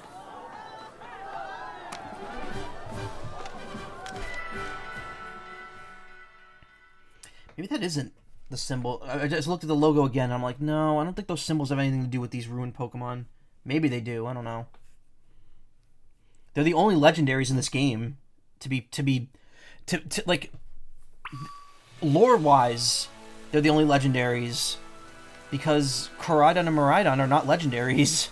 Maybe that isn't the symbol. I just looked at the logo again, and I'm like, no, I don't think those symbols have anything to do with these ruined Pokemon. Maybe they do, I don't know. They're the only legendaries in this game like, lore-wise, they're the only legendaries because Koraidon and Miraidon are not legendaries.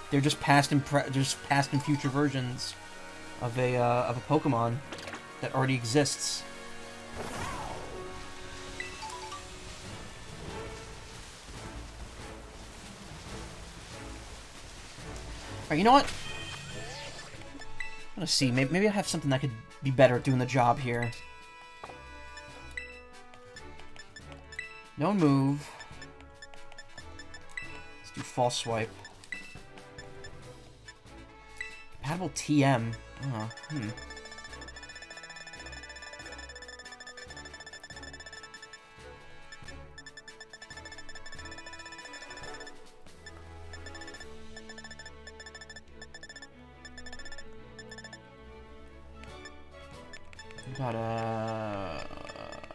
They're just past and future versions of a Pokemon that already exists. Alright, you know what? I'm gonna see. Maybe I have something that could be better at doing the job here. No move. Let's do false swipe. Compatible TM. Oh, Got a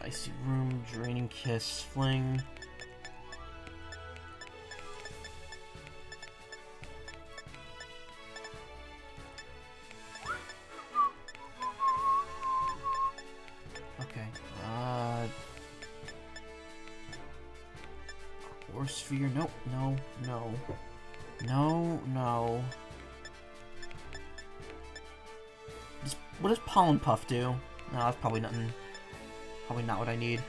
Icy Room, Draining Kiss, Fling. Okay. Or Sphere. Nope. No. No. No. No. What does Pollen Puff do? No, that's probably nothing. Probably not what I need.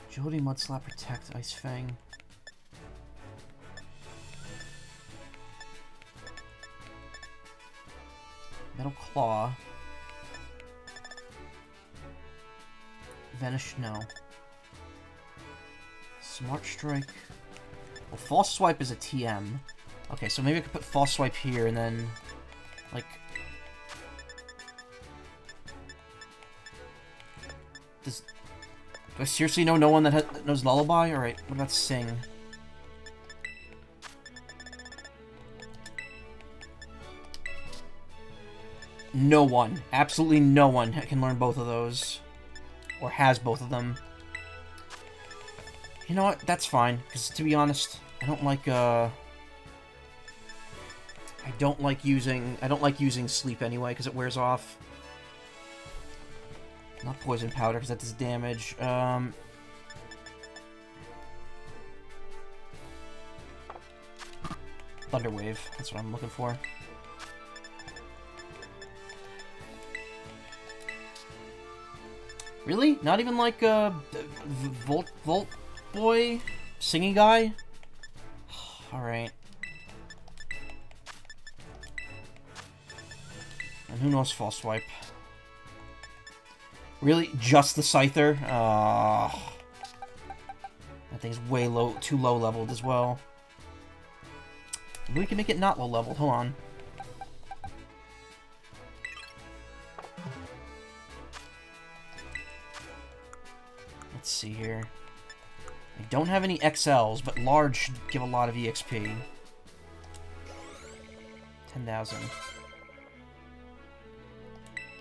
Agility, Mudslap, Protect, Ice Fang. Metal Claw. Vanish, no. Smart Strike. Well, False Swipe is a TM. Okay, so maybe I could put False Swipe here and then, like... Do I seriously know no one that knows Lullaby? Alright, what about Sing? No one. Absolutely no one can learn both of those. Or has both of them. You know what? That's fine. Because, to be honest, I don't like using sleep anyway, because it wears off. Not poison powder, because that does damage. Thunder Wave. That's what I'm looking for. Really? Not even like Volt Boy? Singing guy? Alright. And who knows False Swipe? Really? Just the Scyther? That thing's way low, too low leveled as well. Maybe we can make it not low leveled. Hold on. Let's see here. I don't have any XLs, but large should give a lot of EXP. 10,000.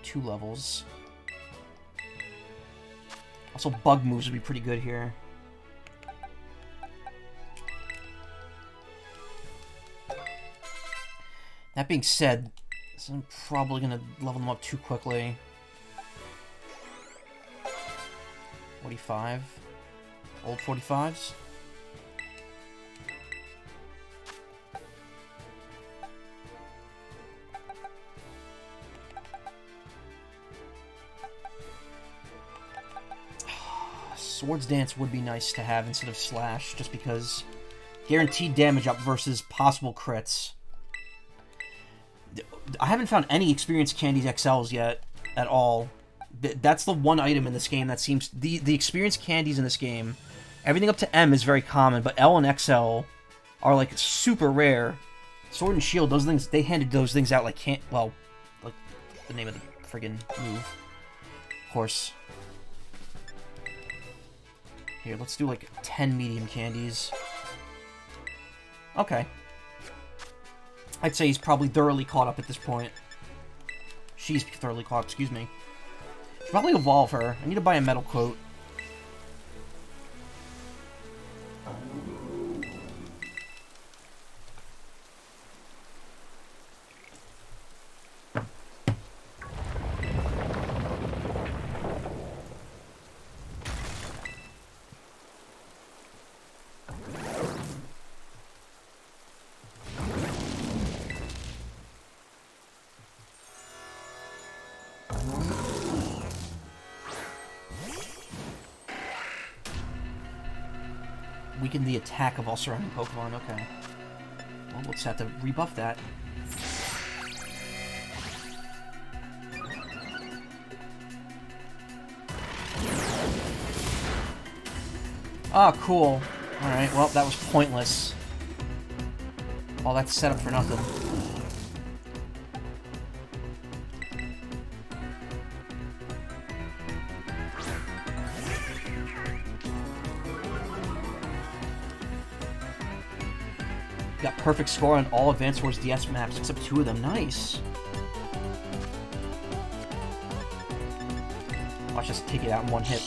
2 levels. Also, bug moves would be pretty good here. That being said, I'm probably going to level them up too quickly. 45. Old 45s. Swords Dance would be nice to have instead of Slash, just because guaranteed damage up versus possible crits. I haven't found any Experience Candies XLs yet, at all. That's the one item in this game that seems... The Experience Candies in this game, everything up to M is very common, but L and XL are, like, super rare. Sword and Shield, those things, they handed those things out like well, like the name of the friggin' move. Of course. Here, let's do, like, 10 medium candies. Okay. I'd say he's probably thoroughly caught up at this point. She's thoroughly caught up, excuse me. Should probably evolve her. I need to buy a metal coat. Weaken the attack of all surrounding Pokemon, okay. Well, we'll just have to rebuff that. Ah, cool. Alright, well, that was pointless. All that's set up for nothing. Got perfect score on all Advance Wars DS maps except 2 of them. Nice. Watch us take it out in one hit.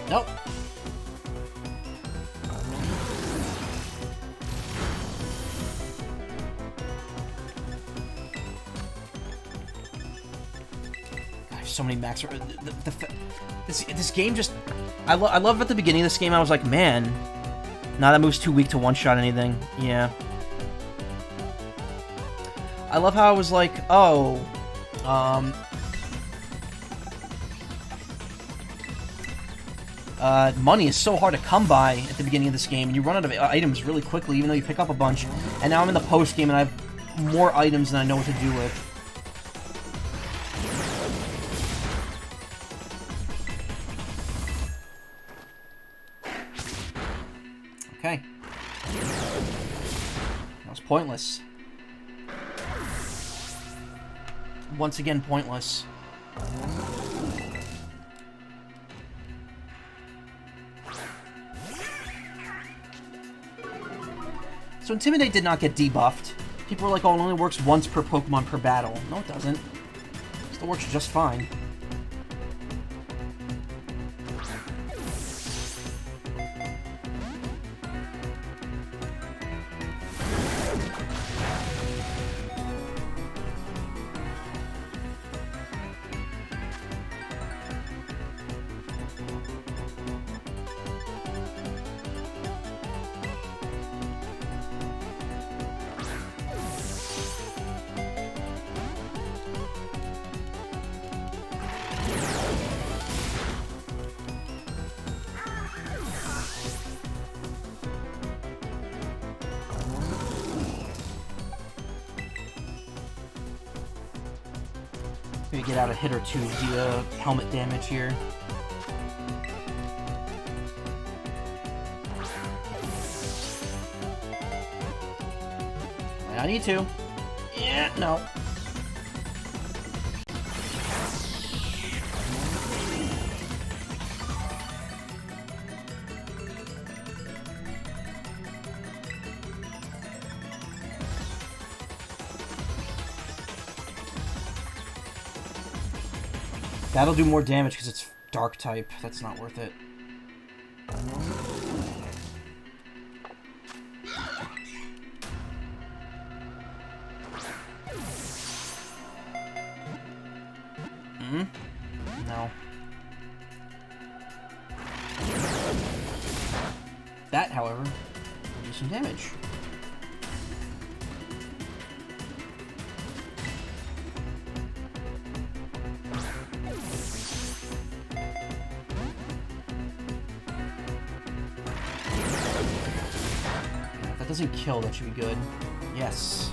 Nope. God, so many max. This game just... I love at the beginning of this game, I was like, man, nah, that move's too weak to one-shot anything. Yeah. I love how I was like, oh, money is so hard to come by at the beginning of this game, and you run out of items really quickly, even though you pick up a bunch. And now I'm in the post-game, and I have more items than I know what to do with. Okay. That was pointless. Once again, pointless. So Intimidate did not get debuffed. People were like, oh, it only works once per Pokemon per battle. No, it doesn't. It still works just fine. Maybe get out a hit or two via helmet damage here. I need to. Yeah, no. That'll do more damage because it's dark type. That's not worth it. No. That, however, will do some damage. If that doesn't kill, that should be good. Yes.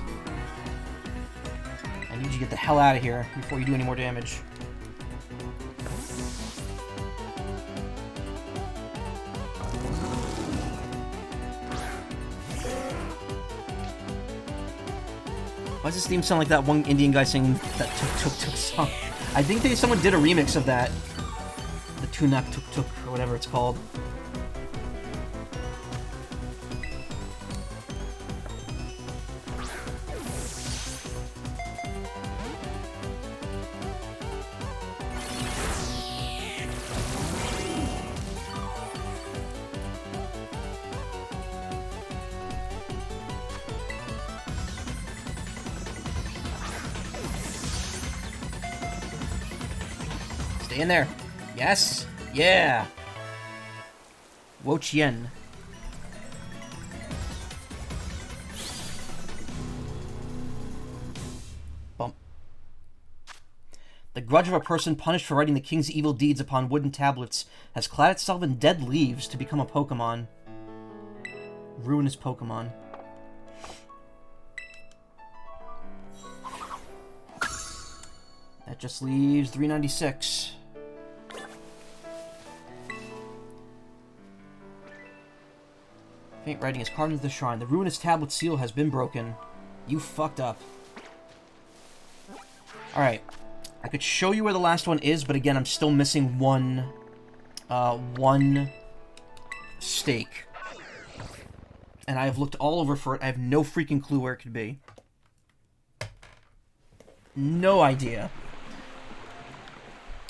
I need you to get the hell out of here before you do any more damage. Why does this theme sound like that one Indian guy singing that Tuk Tuk song? I think someone did a remix of that. The Tunak Tuk Tuk, or whatever it's called. Stay in there. Yes. Yeah. Wo-Chien. Bump. The grudge of a person punished for writing the king's evil deeds upon wooden tablets has clad itself in dead leaves to become a Pokemon. Ruinous Pokemon. That just leaves 396. Faint writing is carved into the shrine. The ruinous tablet seal has been broken. You fucked up. Alright. I could show you where the last one is, but again, I'm still missing one stake. And I have looked all over for it. I have no freaking clue where it could be. No idea.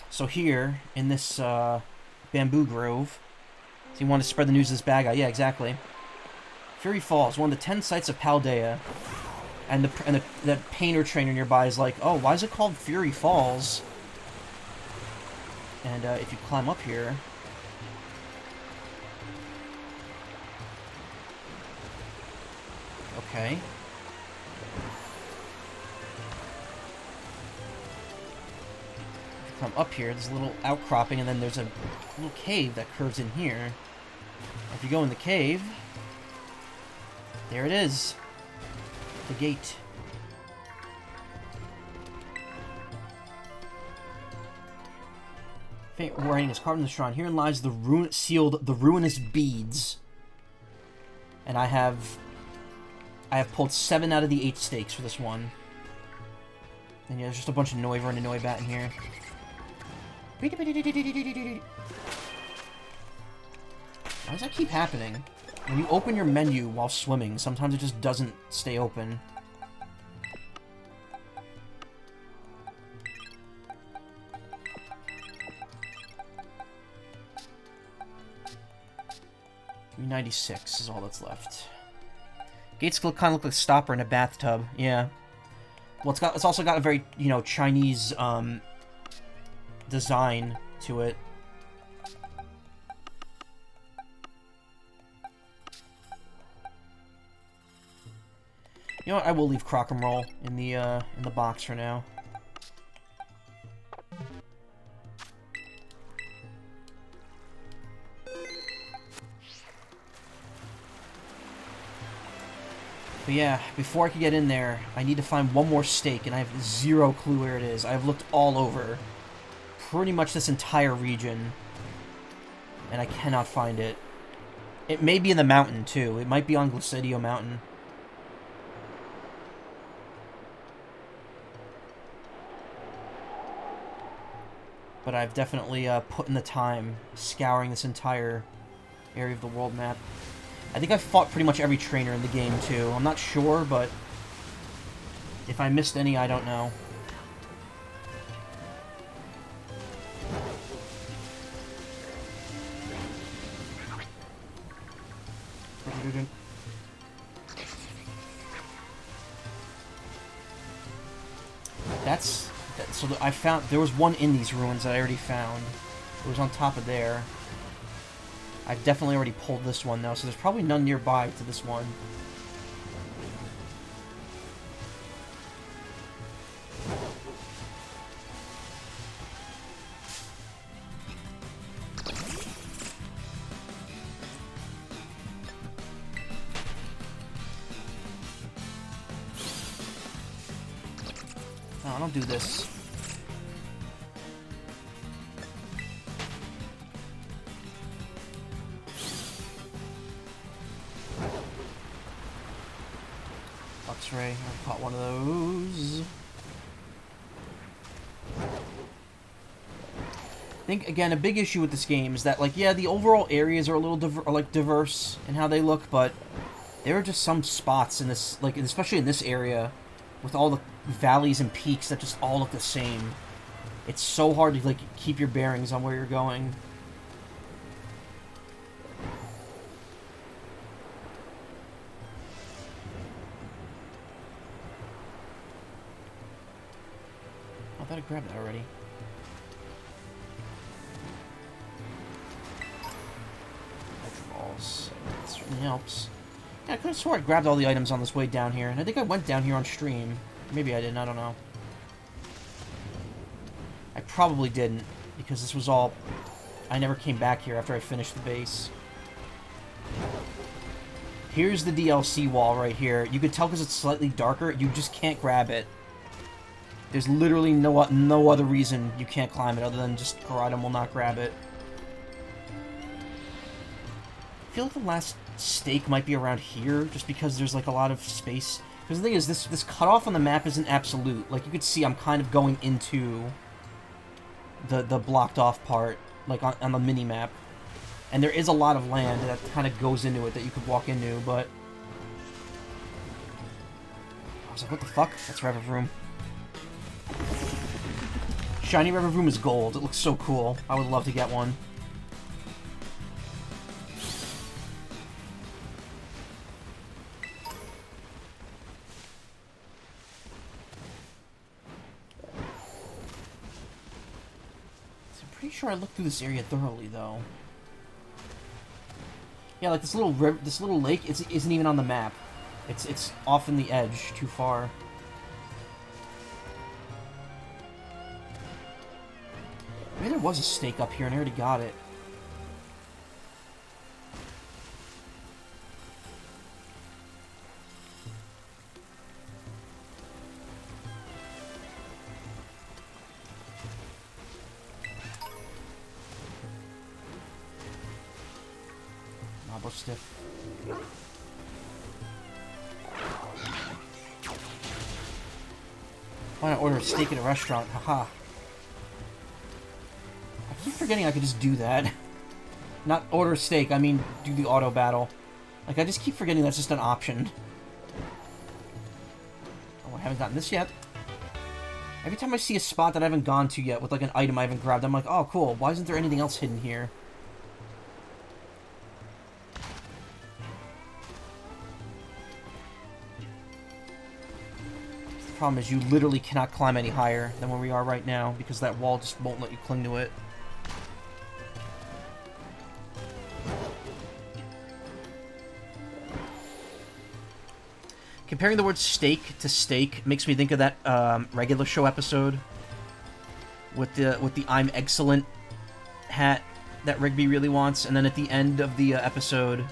So here, in this bamboo grove, so you want to spread the news of this bad guy. Yeah, exactly. Fury Falls, one of the 10 sites of Paldea. And the painter trainer nearby is like, oh, why is it called Fury Falls? And if you climb up here... Okay. If you come up here, there's a little outcropping, and then there's a little cave that curves in here. If you go in the cave... There it is. The gate. Faint writing is carved in the shrine. Herein lies the ruinous beads. And I have pulled 7 out of the 8 stakes for this one. And yeah, there's just a bunch of Noiver and a Noibat in here. Why does that keep happening? When you open your menu while swimming, sometimes it just doesn't stay open. Give me 96 is all that's left. Gates kind of look like a stopper in a bathtub. Yeah. Well, it's also got a very, you know, Chinese design to it. You know what? I will leave Crock and Roll in the box for now. But yeah, before I can get in there, I need to find one more stake, and I have zero clue where it is. I've looked all over pretty much this entire region, and I cannot find it. It may be in the mountain, too. It might be on Glacidio Mountain. But I've definitely put in the time scouring this entire area of the world map. I think I've fought pretty much every trainer in the game, too. I'm not sure, but if I missed any, I don't know. So I found... There was one in these ruins that I already found. It was on top of there. I've definitely already pulled this one, though, so there's probably none nearby to this one. No, don't do this. X-ray. I caught one of those. I think, again, a big issue with this game is that, like, yeah, the overall areas are a little diverse in how they look, but there are just some spots in this, like, especially in this area, with all the valleys and peaks that just all look the same. It's so hard to, like, keep your bearings on where you're going. I thought I grabbed that already. Balls. That certainly helps. Yeah, I could have swore I grabbed all the items on this way down here, and I think I went down here on stream. Maybe I didn't, I don't know. I probably didn't, because this was all... I never came back here after I finished the base. Here's the DLC wall right here. You could tell because it's slightly darker, you just can't grab it. There's literally no other reason you can't climb it other than just Karadam will not grab it. I feel like the last stake might be around here, just because there's like a lot of space. Because the thing is, this cutoff on the map isn't absolute. Like, you could see I'm kind of going into the blocked off part, like on the mini-map. And there is a lot of land that kind of goes into it that you could walk into, but... I was like, what the fuck? That's Rev Room. Shiny Rev Room is gold. It looks so cool. I would love to get one. Pretty sure I looked through this area thoroughly, though. Yeah, like this little lake isn't even on the map. It's off in the edge, too far. Maybe there was a stake up here and I already got it. Stiff. Why not order a steak at a restaurant? Haha. I keep forgetting I could just do that. Not order a steak, I mean do the auto battle. Like, I just keep forgetting that's just an option. Oh, I haven't gotten this yet. Every time I see a spot that I haven't gone to yet with, like, an item I haven't grabbed, I'm like, oh, cool. Why isn't there anything else hidden here? The problem is you literally cannot climb any higher than where we are right now because that wall just won't let you cling to it. Comparing the word steak to steak makes me think of that regular show episode with the I'm excellent hat that Rigby really wants, and then at the end of the episode,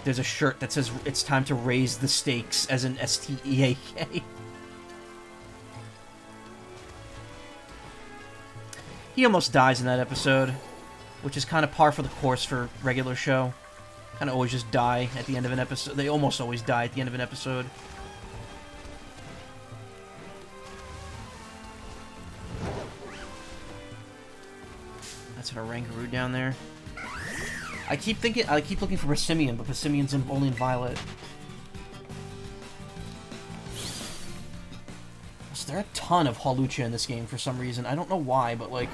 there's a shirt that says it's time to raise the stakes, as in S-T-E-A-K. He almost dies in that episode, which is kind of par for the course for regular show. Kind of always just die at the end of an episode. They almost always die at the end of an episode. That's an Orangaroo down there. I keep looking for Persimmon, but Persimmon's only in Violet. So there are a ton of Hawlucha in this game for some reason. I don't know why, but like...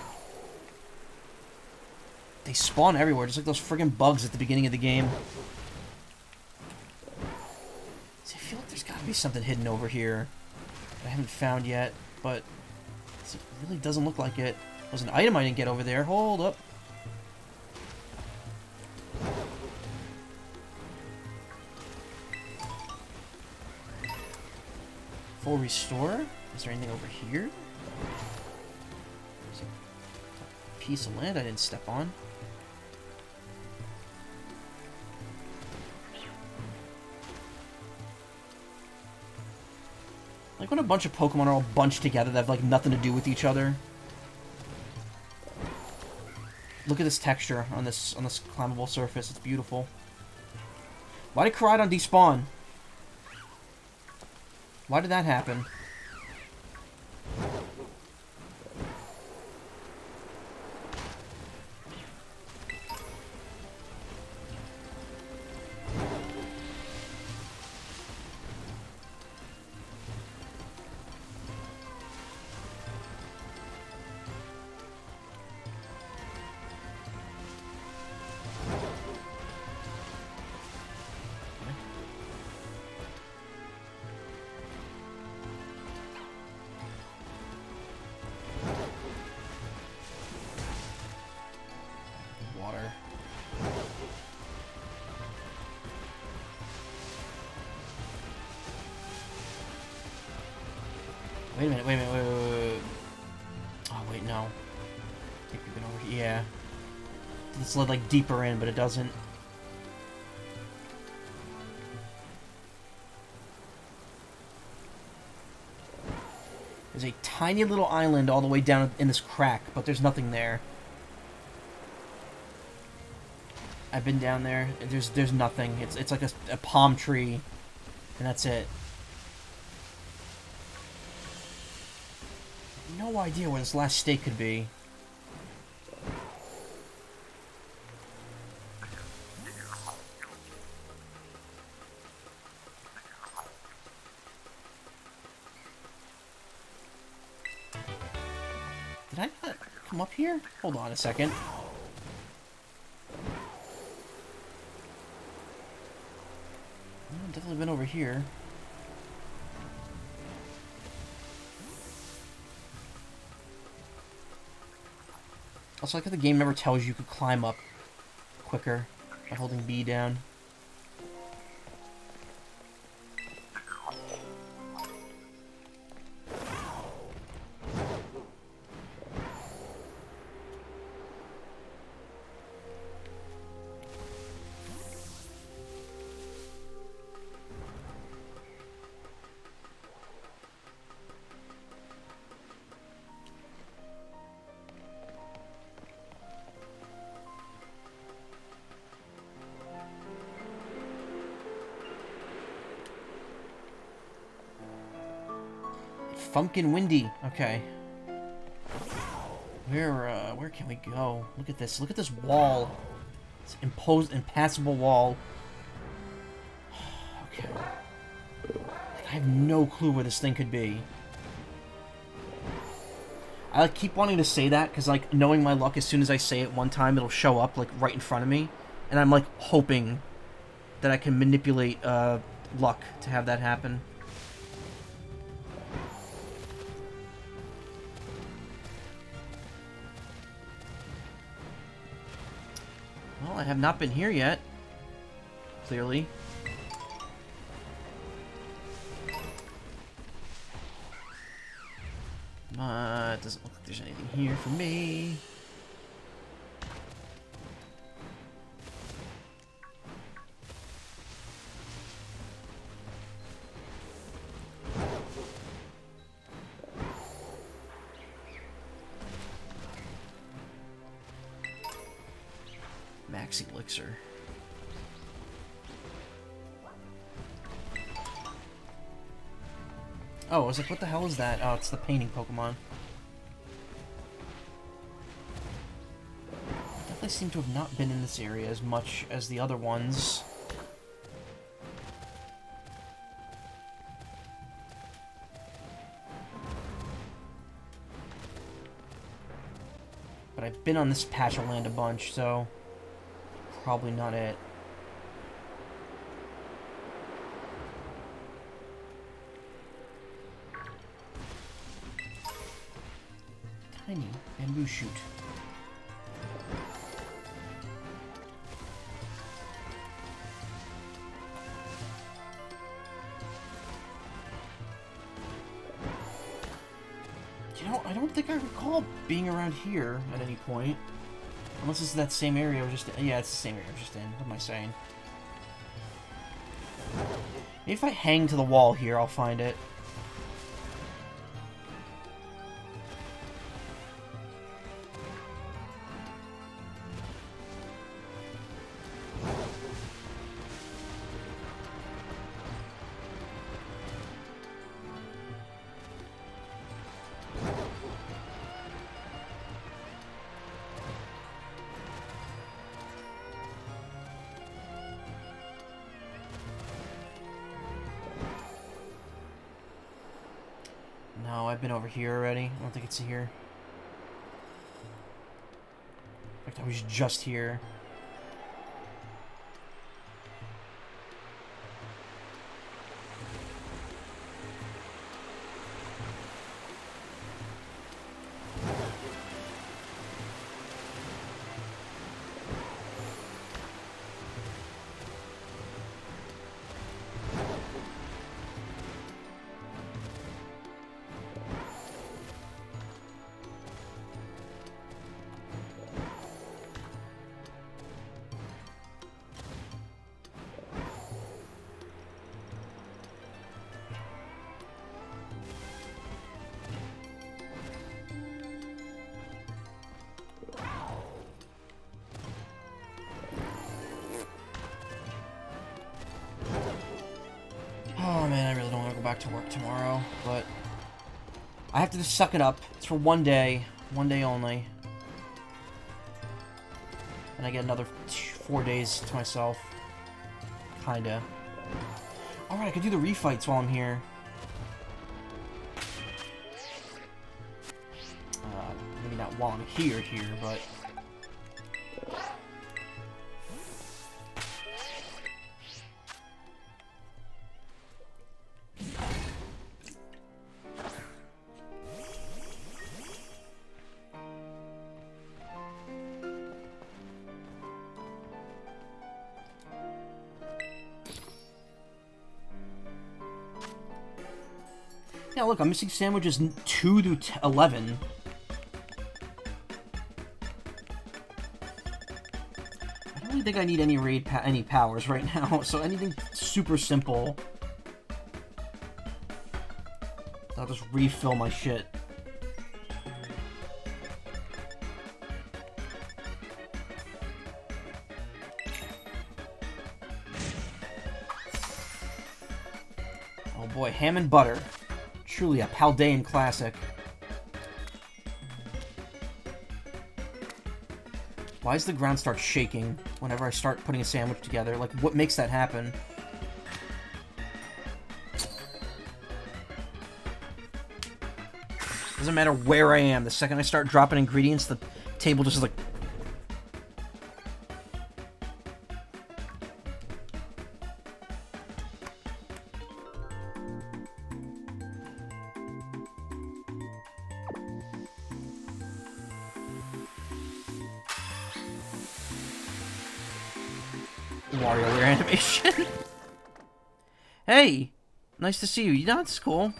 they spawn everywhere, just like those friggin' bugs at the beginning of the game. See, I feel like there's gotta be something hidden over here that I haven't found yet, but it really doesn't look like it. There's an item I didn't get over there. Hold up. Full restore? Is there anything over here? There's a piece of land I didn't step on. Like when a bunch of Pokemon are all bunched together that have like nothing to do with each other. Look at this texture on this climbable surface. It's beautiful. Why did Koraidon despawn? Why did that happen? Wait a minute, wait. Oh, wait, no. I think we've been over here. Yeah. This led, like, deeper in, but it doesn't. There's a tiny little island all the way down in this crack, but there's nothing there. I've been down there. There's nothing. It's like a palm tree, and that's it. No idea where this last stake could be. Did I not come up here? Hold on a second. I've definitely been over here. Also, I like how the game never tells you could climb up quicker by holding B down. Funkin' windy. Okay. Where can we go? Look at this. Look at this wall. It's impassable wall. have no clue where this thing could be. I like, keep wanting to say that, because, like, knowing my luck, as soon as I say it one time, it'll show up, like, right in front of me. And I'm, like, hoping that I can manipulate luck to have that happen. Well, I have not been here yet. Clearly. It doesn't look like there's anything here for me. Max Elixir. Oh, I was like, what the hell is that? Oh, it's the painting Pokemon. Definitely seem to have not been in this area as much as the other ones. But I've been on this patch of land a bunch, so probably not it. Tiny bamboo shoot. You know, I don't think I recall being around here at any point. Unless it's that same area I was just in. Yeah, it's the same area I was just in. What am I saying? Maybe if I hang to the wall here, I'll find it. No, I've been over here already. I don't think it's here. In fact, I was just here. Oh man, I really don't want to go back to work tomorrow, but I have to just suck it up. It's for one day only. And I get another 4 days to myself. Kinda. Alright, I can do the refights while I'm here. Maybe not while I'm here, but... Yeah, look, I'm missing sandwiches 2 to 11. I don't really think I need any any powers right now, so anything super simple. I'll just refill my shit. Oh boy, ham and butter. Truly a Paldean classic. Why does the ground start shaking whenever I start putting a sandwich together? Like, what makes that happen? Doesn't matter where I am. The second I start dropping ingredients, the table just is like... WarioWare animation. Hey! Nice to see you. You know, it's cool.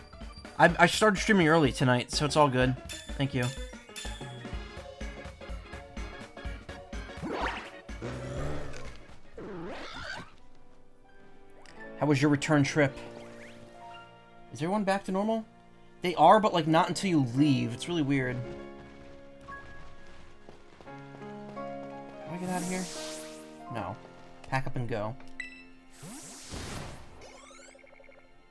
I started streaming early tonight, so it's all good. Thank you. How was your return trip? Is everyone back to normal? They are, but like not until you leave. It's really weird. Can I get out of here? No. Pack up and go.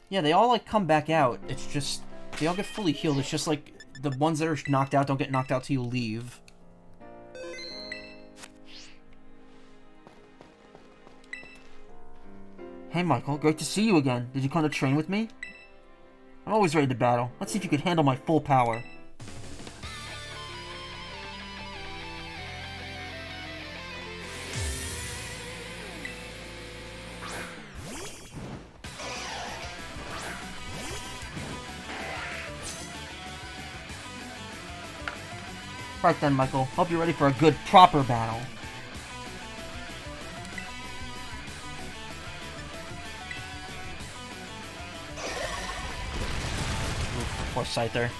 Yeah, they all, like, come back out. It's just... They all get fully healed. It's just, like, the ones that are knocked out don't get knocked out till you leave. Hey, Michael. Great to see you again. Did you come to train with me? I'm always ready to battle. Let's see if you can handle my full power. Right then, Michael. Hope you're ready for a good, proper battle. Oof, poor Scyther.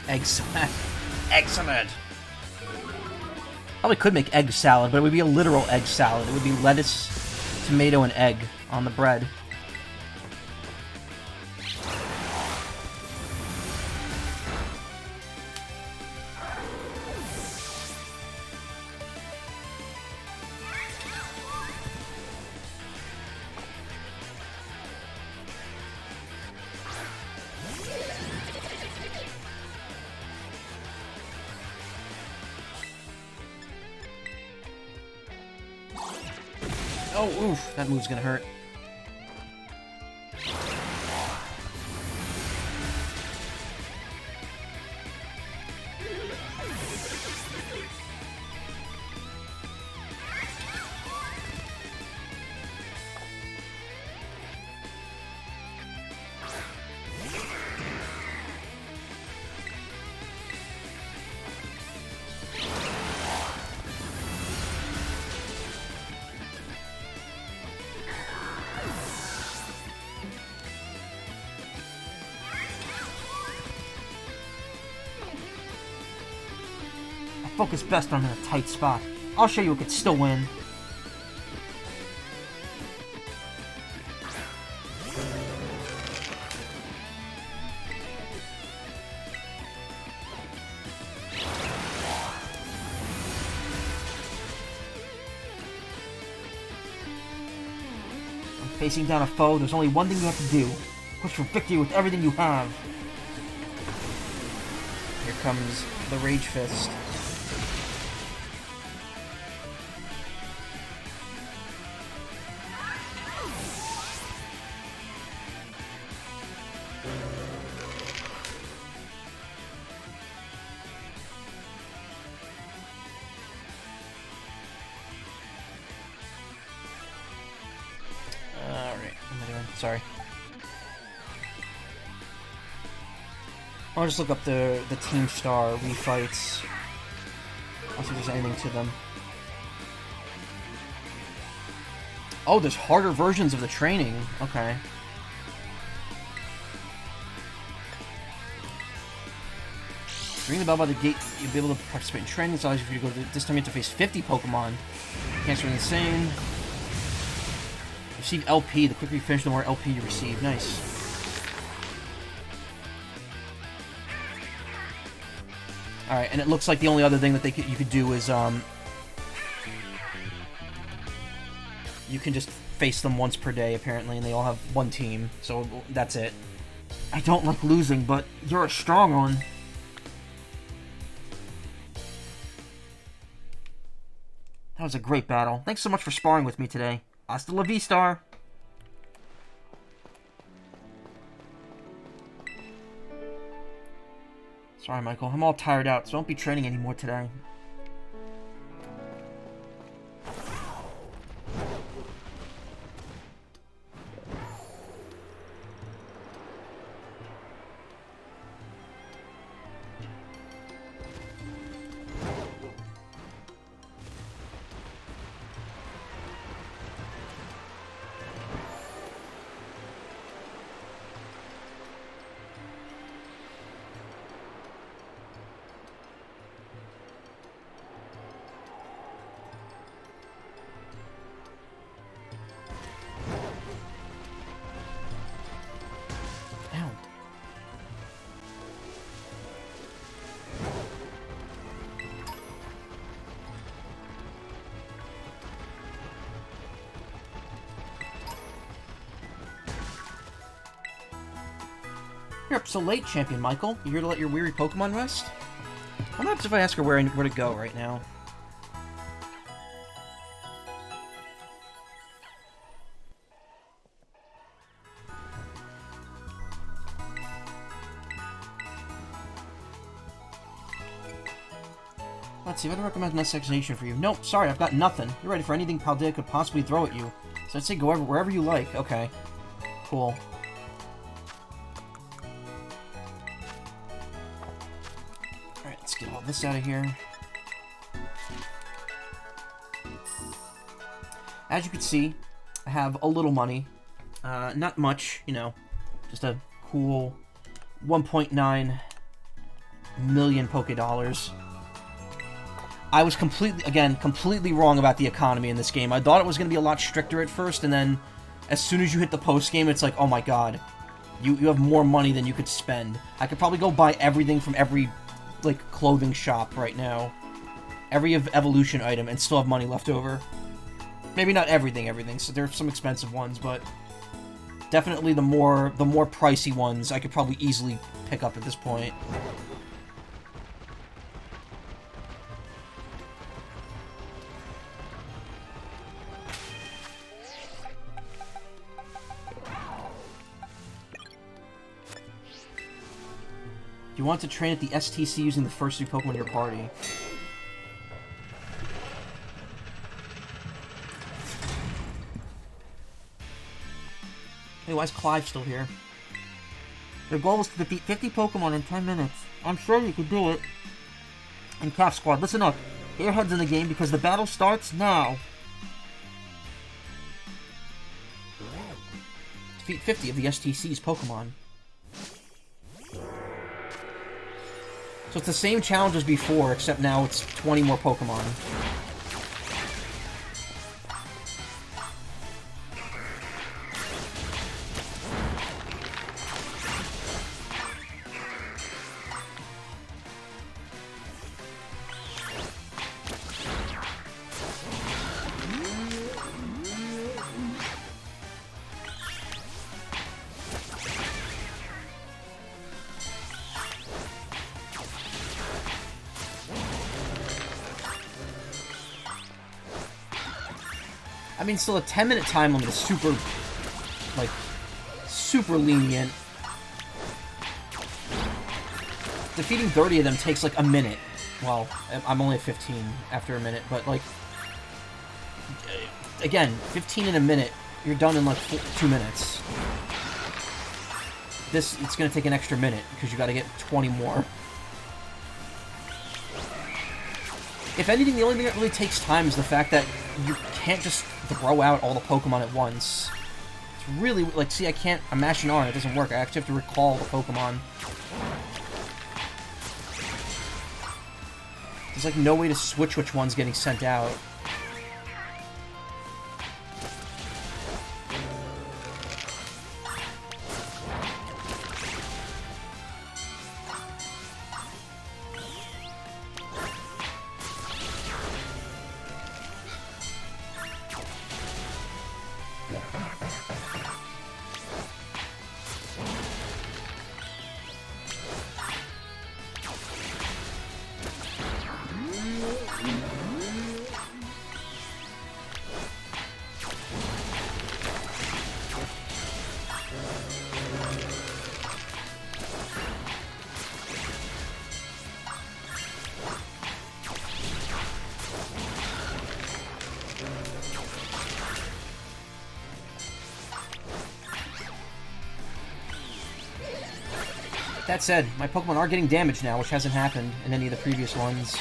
Egg salad. Excellent! Probably could make egg salad, but it would be a literal egg salad. It would be lettuce, tomato, and egg on the bread. Oh, oof, that move's gonna hurt. Focus best when I'm in a tight spot. I'll show you who could still win. When facing down a foe, there's only one thing you have to do. Push for victory with everything you have. Here comes the Rage Fist. Sorry. I'll just look up the Team Star refights. I'll see if there's anything to them. Oh, there's harder versions of the training. Okay. Ring the bell by the gate. You'll be able to participate in training. It's allows you to go to, this time you have to face 50 Pokemon. Cancer Insane. Receive LP. The quicker you finish, the more LP you receive. Nice. Alright, and it looks like the only other thing that you could do is, you can just face them once per day, apparently, and they all have one team. So, that's it. I don't like losing, but you're a strong one. That was a great battle. Thanks so much for sparring with me today. Hasta la vista! Sorry, Michael. I'm all tired out, so I won't be training anymore today. You're up so late, Champion Michael. You here to let your weary Pokemon rest? What happens if I ask her where to go right now? Let's see, if I can recommend an explanation for you. Nope, sorry, I've got nothing. You're ready for anything Paldea could possibly throw at you. So I'd say go wherever you like. Okay. Cool. Alright, let's get all this out of here. As you can see, I have a little money. Not much, you know. Just a cool 1.9 million Poké-Dollars. I was completely wrong about the economy in this game. I thought it was going to be a lot stricter at first, and then as soon as you hit the post-game, it's like, oh my god. You have more money than you could spend. I could probably go buy everything from every, like, clothing shop right now. Every evolution item, and still have money left over. Maybe not everything, so there's some expensive ones, but definitely the more pricey ones I could probably easily pick up at this point. You want to train at the STC using the first 3 Pokemon in your party. Hey, why is Clive still here? Their goal was to defeat 50 Pokemon in 10 minutes. I'm sure you could do it. And Calf Squad, listen up. Get your heads in the game because the battle starts now. Defeat 50 of the STC's Pokemon. So it's the same challenge as before, except now it's 20 more Pokemon. I mean, still a 10-minute time limit is super lenient. Defeating 30 of them takes, like, a minute. Well, I'm only at 15 after a minute, but, like, again, 15 in a minute, you're done in, like, 2 minutes. It's gonna take an extra minute, because you gotta get 20 more. If anything, the only thing that really takes time is the fact that you can't just throw out all the Pokemon at once. It's really, like, see, I'm mashing R, it doesn't work. I actually have to recall the Pokemon. There's like no way to switch which one's getting sent out. That said, my Pokemon are getting damaged now, which hasn't happened in any of the previous ones.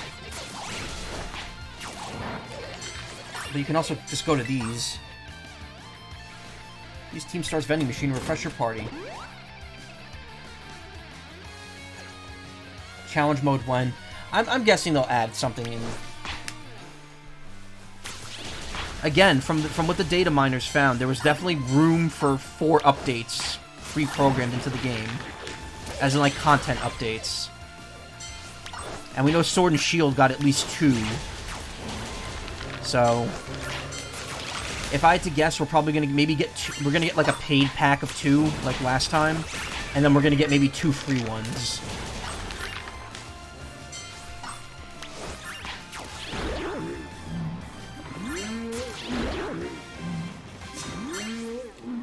But you can also just go to these. Use Team Star's vending machine to refresh your party. Challenge mode when. I'm guessing they'll add something in. Again, from what the data miners found, there was definitely room for 4 updates pre-programmed into the game. As in, like, content updates. And we know Sword and Shield got at least 2. So, if I had to guess, we're probably gonna maybe get 2, we're gonna get like a paid pack of 2, like last time, and then we're gonna get maybe 2 free ones.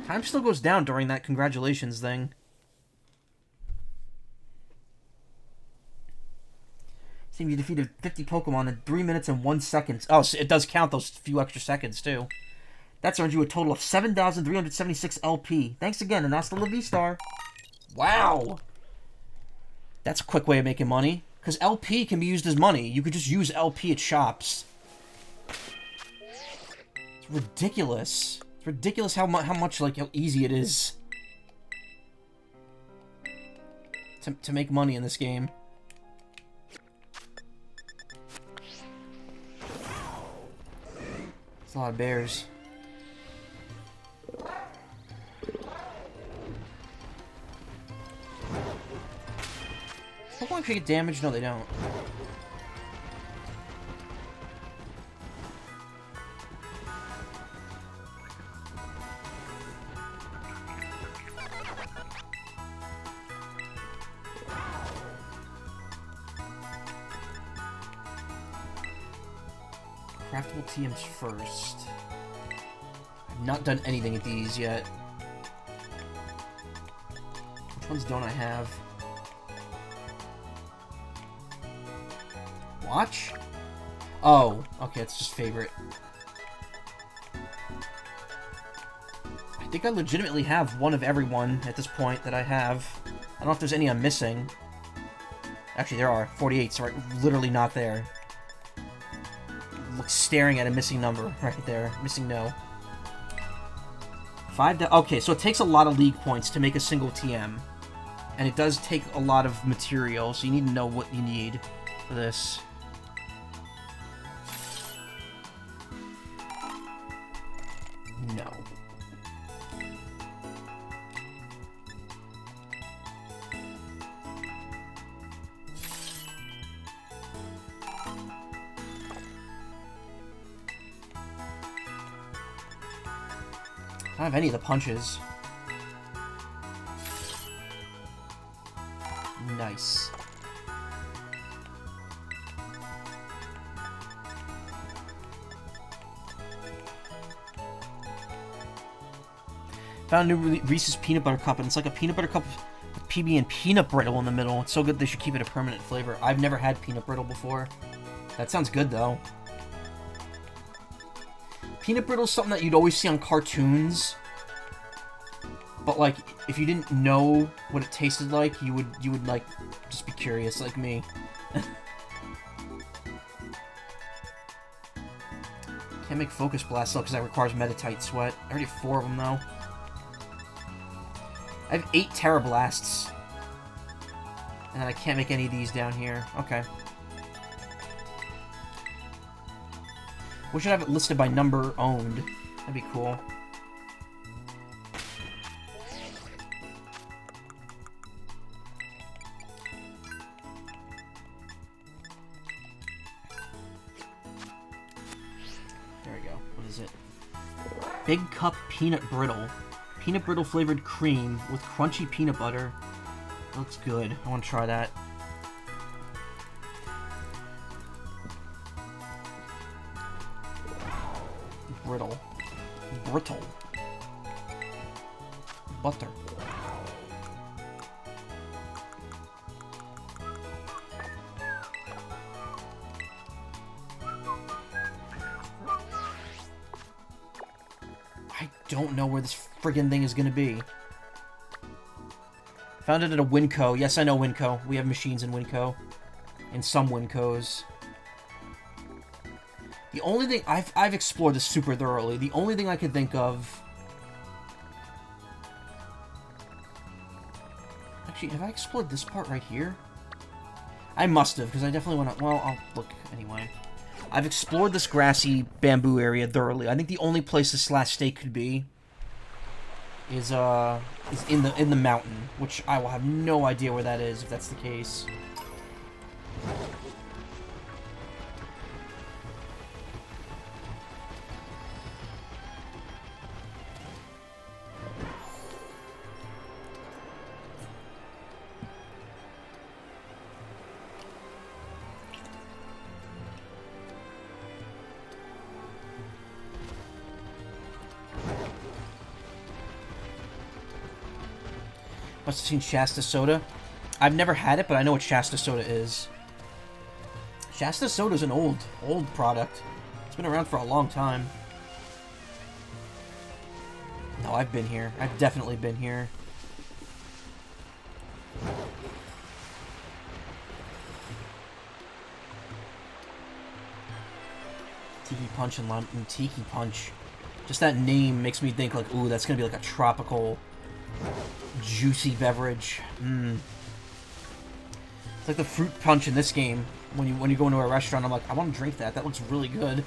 Time still goes down during that congratulations thing. You defeated 50 Pokemon in 3 minutes and 1 second. Oh, so it does count those few extra seconds, too. That's earned you a total of 7,376 LP. Thanks again, and hasta la vista. Wow! That's a quick way of making money. Because LP can be used as money. You could just use LP at shops. It's ridiculous. It's ridiculous how much, like, how easy it is to make money in this game. It's a lot of bears. Pokemon can get damaged? No, they don't. Craftable TMs first. I've not done anything with these yet. Which ones don't I have? Watch? Oh, okay, it's just favorite. I think I legitimately have one of everyone at this point that I have. I don't know if there's any I'm missing. Actually, there are. 48, so I'm literally not there. Look, staring at a missing number right there. Missing no. 5. Okay, so it takes a lot of league points to make a single TM. And it does take a lot of material, so you need to know what you need for this. No. I don't have any of the punches. Nice. Found a new Reese's Peanut Butter Cup, and it's like a peanut butter cup with PB and peanut brittle in the middle. It's so good they should keep it a permanent flavor. I've never had peanut brittle before. That sounds good, though. Peanut brittle is something that you'd always see on cartoons. But, like, if you didn't know what it tasted like, you would like, just be curious, like me. Can't make Focus Blast, though, because that requires Metatite Sweat. I already have 4 of them, though. I have 8 Terra Blasts. And I can't make any of these down here. Okay. We should have it listed by number owned. That'd be cool. There we go. What is it? Big Cup Peanut Brittle. Peanut brittle flavored cream with crunchy peanut butter. That looks good. I want to try that. Brittle. Brittle. Butter. I don't know where this friggin' thing is gonna be. Found it at a Winco. Yes, I know Winco. We have machines in Winco. In some Wincos. The only thing... I've explored this super thoroughly. The only thing I can think of... Actually, have I explored this part right here? I must have, because I definitely want to... Well, I'll look anyway. I've explored this grassy bamboo area thoroughly. I think the only place this last stake could be is in the mountain, which I will have no idea where that is if that's the case. Must have seen Shasta Soda. I've never had it, but I know what Shasta Soda is. Shasta Soda is an old product. It's been around for a long time. No, I've been here. I've definitely been here. Tiki Punch and Tiki Punch. Just that name makes me think like, ooh, that's gonna be like a tropical, juicy beverage. It's like the fruit punch in this game. When you go into a restaurant, I'm like, I want to drink that. That looks really good.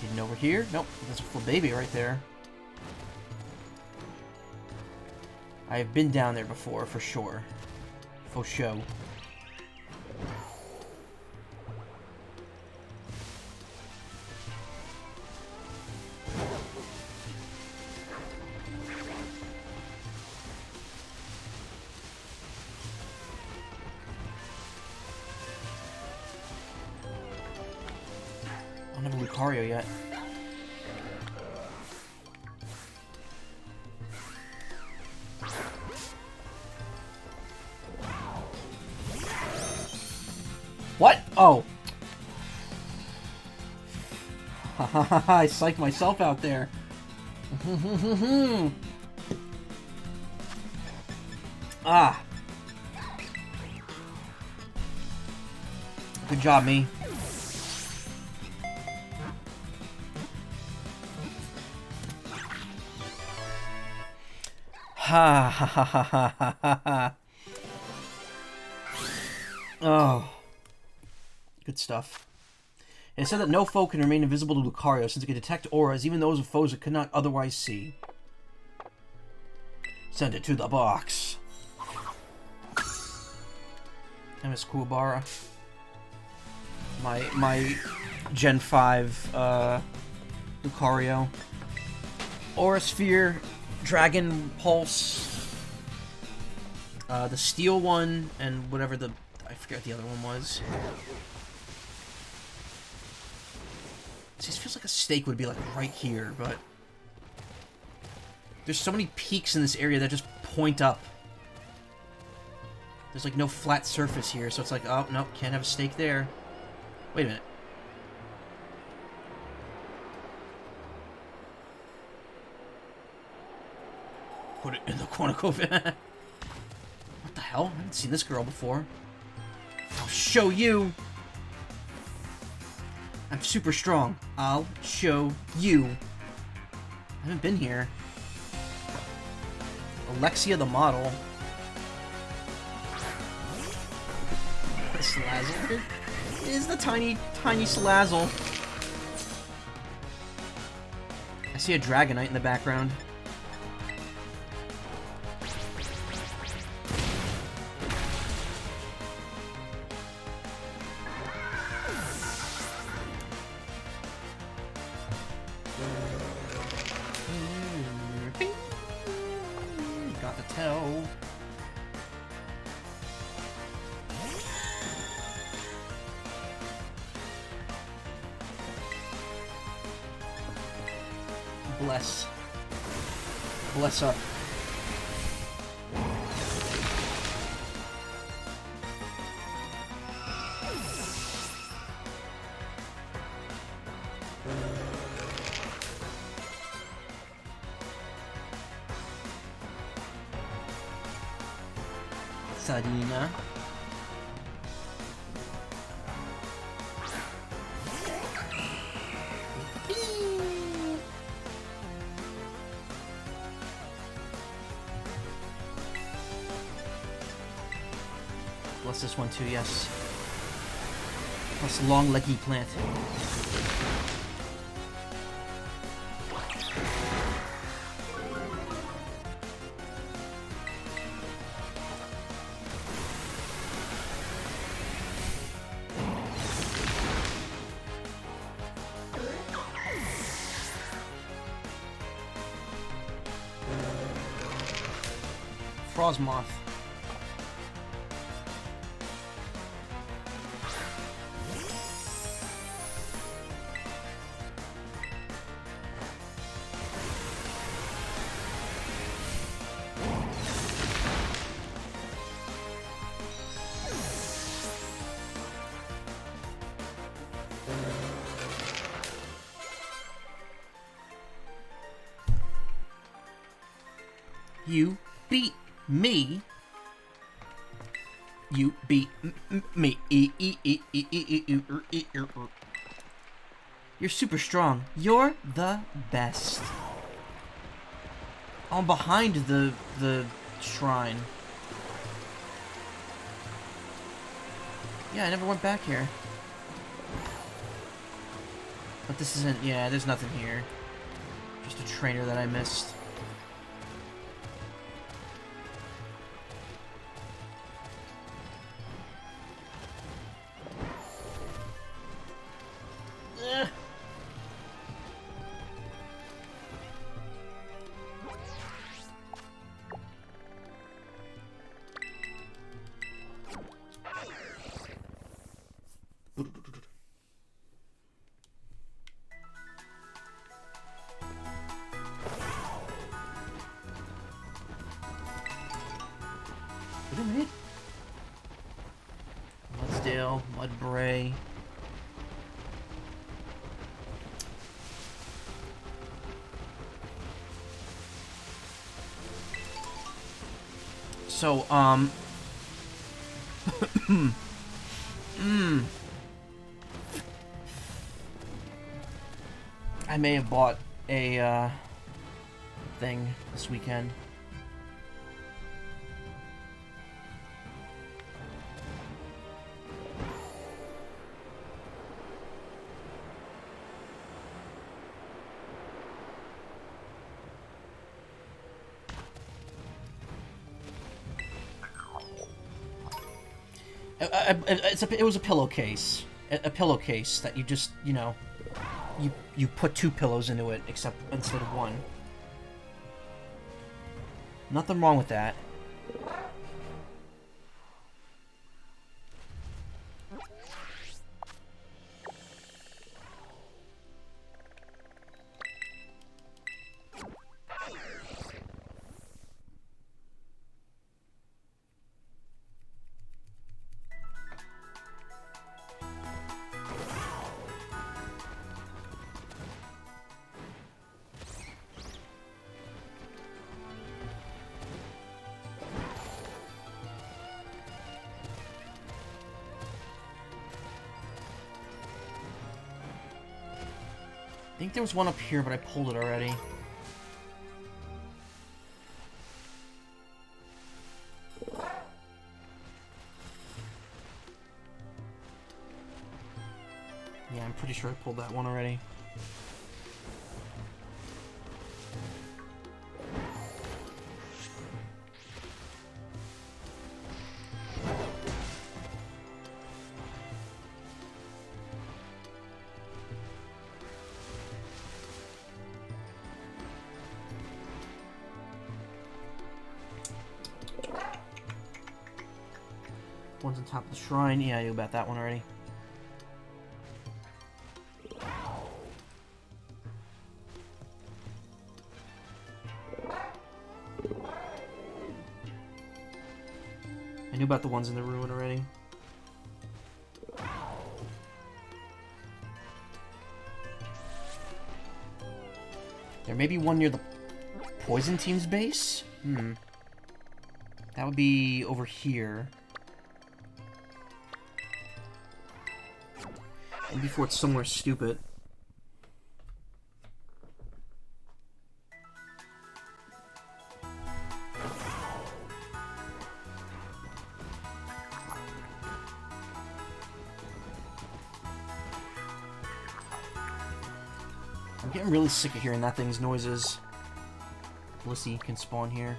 Hidden over here? Nope, that's a full baby right there. I have been down there before, for sure. For show. I don't have a Lucario yet. What? Oh. I psyched myself out there. Ah. Good job, me. Ha ha ha ha ha ha ha. Oh. Good stuff. It said that no foe can remain invisible to Lucario since it can detect auras, even those of foes it could not otherwise see. Send it to the box. I miss Kuwabara. My Gen 5 Lucario. Aura Sphere, Dragon Pulse, the Steel one, and whatever I forget what the other one was. It just feels like a stake would be like right here, but there's so many peaks in this area that just point up. There's like no flat surface here, so it's like, oh, no, can't have a stake there. Wait a minute. Put it in the cornucopia. What the hell? I haven't seen this girl before. I'll show you. I'm super strong. I'll show you. I haven't been here. Alexia the model. Salazzle. It is the tiny, tiny Salazzle. I see a Dragonite in the background. Got the tail. Bless. Bless up. Sadina. Bless this one too, yes. Plus long leggy plant. Frostmoth. You beat me. You beat me. You're super strong. You're the best. I'm behind the shrine. Yeah, I never went back here. But this isn't... Yeah, there's nothing here. Just a trainer that I missed. Wait a minute. Mudsdale, Mudbray. So, I may have bought a, thing this weekend. It was a pillowcase. A pillowcase that you just, you know, you put two pillows into it, except instead of one. Nothing wrong with that. I think there was one up here, but I pulled it already. Pretty sure I pulled that one already. One's on top of the shrine. Yeah, I knew about that one already. I knew about the ones in the ruin already. There may be one near the poison team's base? That would be over here. And before it's somewhere stupid. I'm getting really sick of hearing that thing's noises. Blissey can spawn here.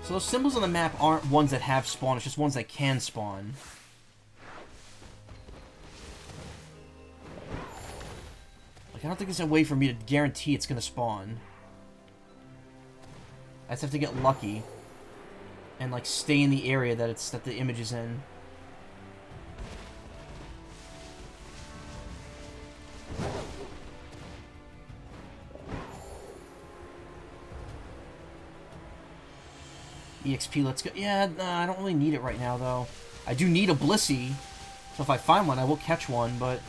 So those symbols on the map aren't ones that have spawn, it's just ones that can spawn. Like, I don't think there's a way for me to guarantee it's gonna spawn. I just have to get lucky. And, like, stay in the area that the image is in. EXP, let's go. Yeah, I don't really need it right now, though. I do need a Blissey, so if I find one, I will catch one, but...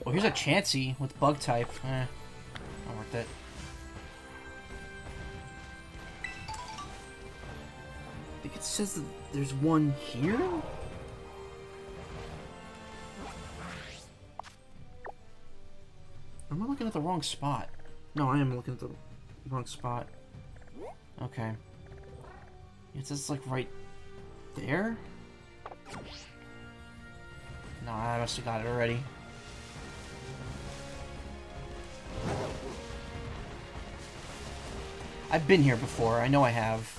Oh, here's a Chansey with bug type. Not worth it. I think it says that there's one here? Am I looking at the wrong spot? No, I am looking at the wrong spot. Okay. It says, like, right there? No, I must have got it already. I've been here before. I know I have.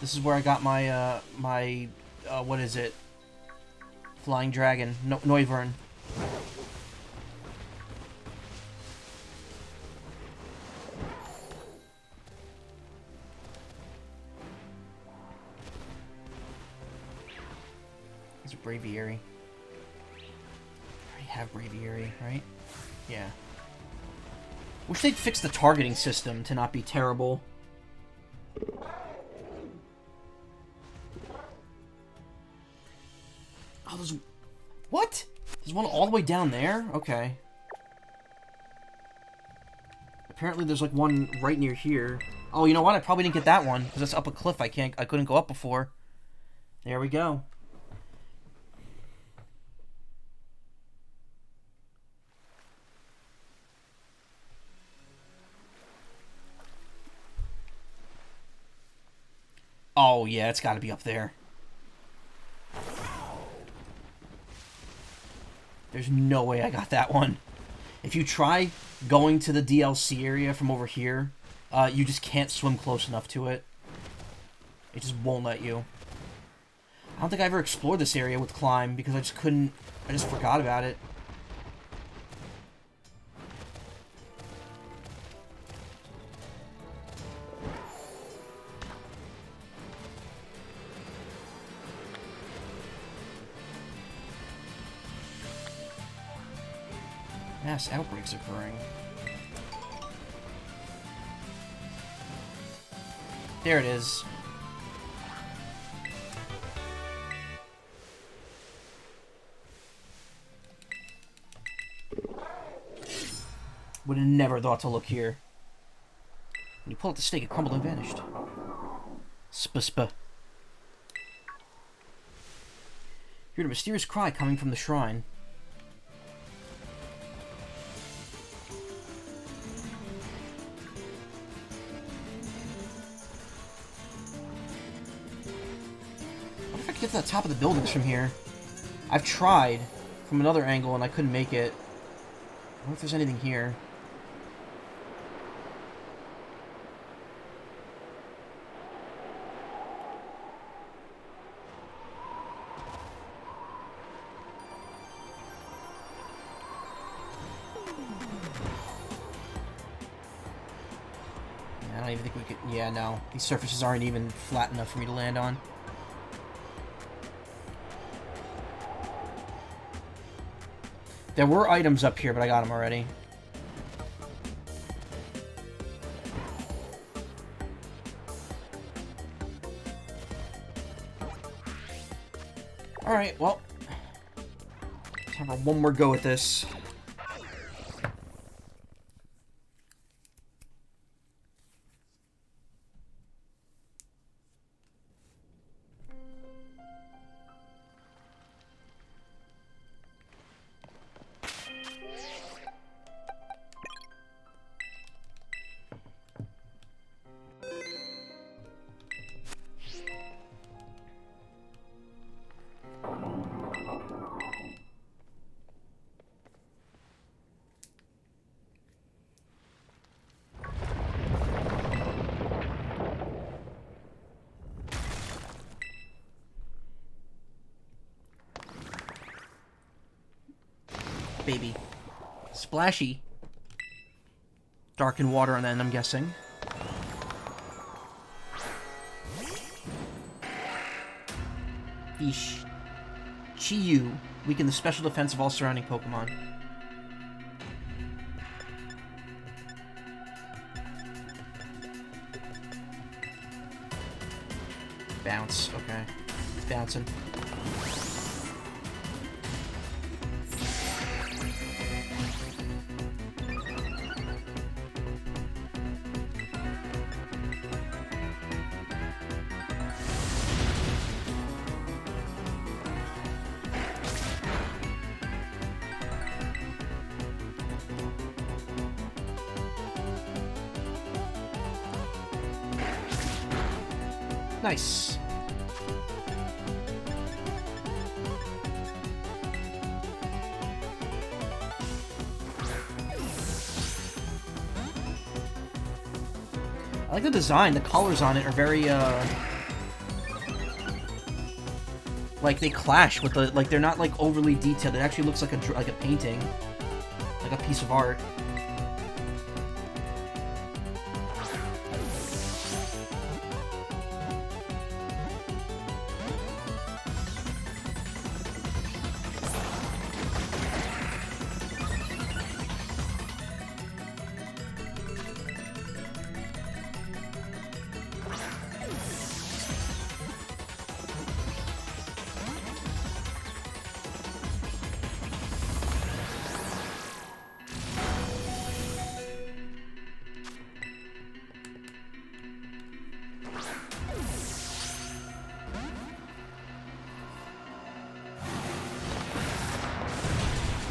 This is where I got my, what is it? Flying Dragon. Noivern. It's a Braviary. I already have Braviary, right? Yeah. Wish they'd fix the targeting system to not be terrible. Oh, there's... What? There's one all the way down there? Okay. Apparently there's like one right near here. Oh, you know what? I probably didn't get that one, because it's up a cliff I couldn't go up before. There we go. Oh, yeah, it's got to be up there. There's no way I got that one. If you try going to the DLC area from over here, you just can't swim close enough to it. It just won't let you. I don't think I ever explored this area with Climb because I just forgot about it. Mass outbreaks occurring. There it is. Would have never thought to look here. When you pull out the stake, it crumbled and vanished. Sp-sp. Heard a mysterious cry coming from the shrine. I wonder if I can get to the top of the buildings from here. I've tried from another angle and I couldn't make it. I wonder if there's anything here. I don't even think we could... Yeah, no. These surfaces aren't even flat enough for me to land on. There were items up here, but I got them already. Alright, well. Time for one more go at this. Baby. Splashy. Darkened water on that, I'm guessing. Yeesh. Chi-Yu. Weaken the special defense of all surrounding Pokemon. Bounce. Okay. It's bouncing. Nice. I like the design. The colors on it are very, like, they clash with the, like, they're not, like, overly detailed. It actually looks like a painting. Like a piece of art.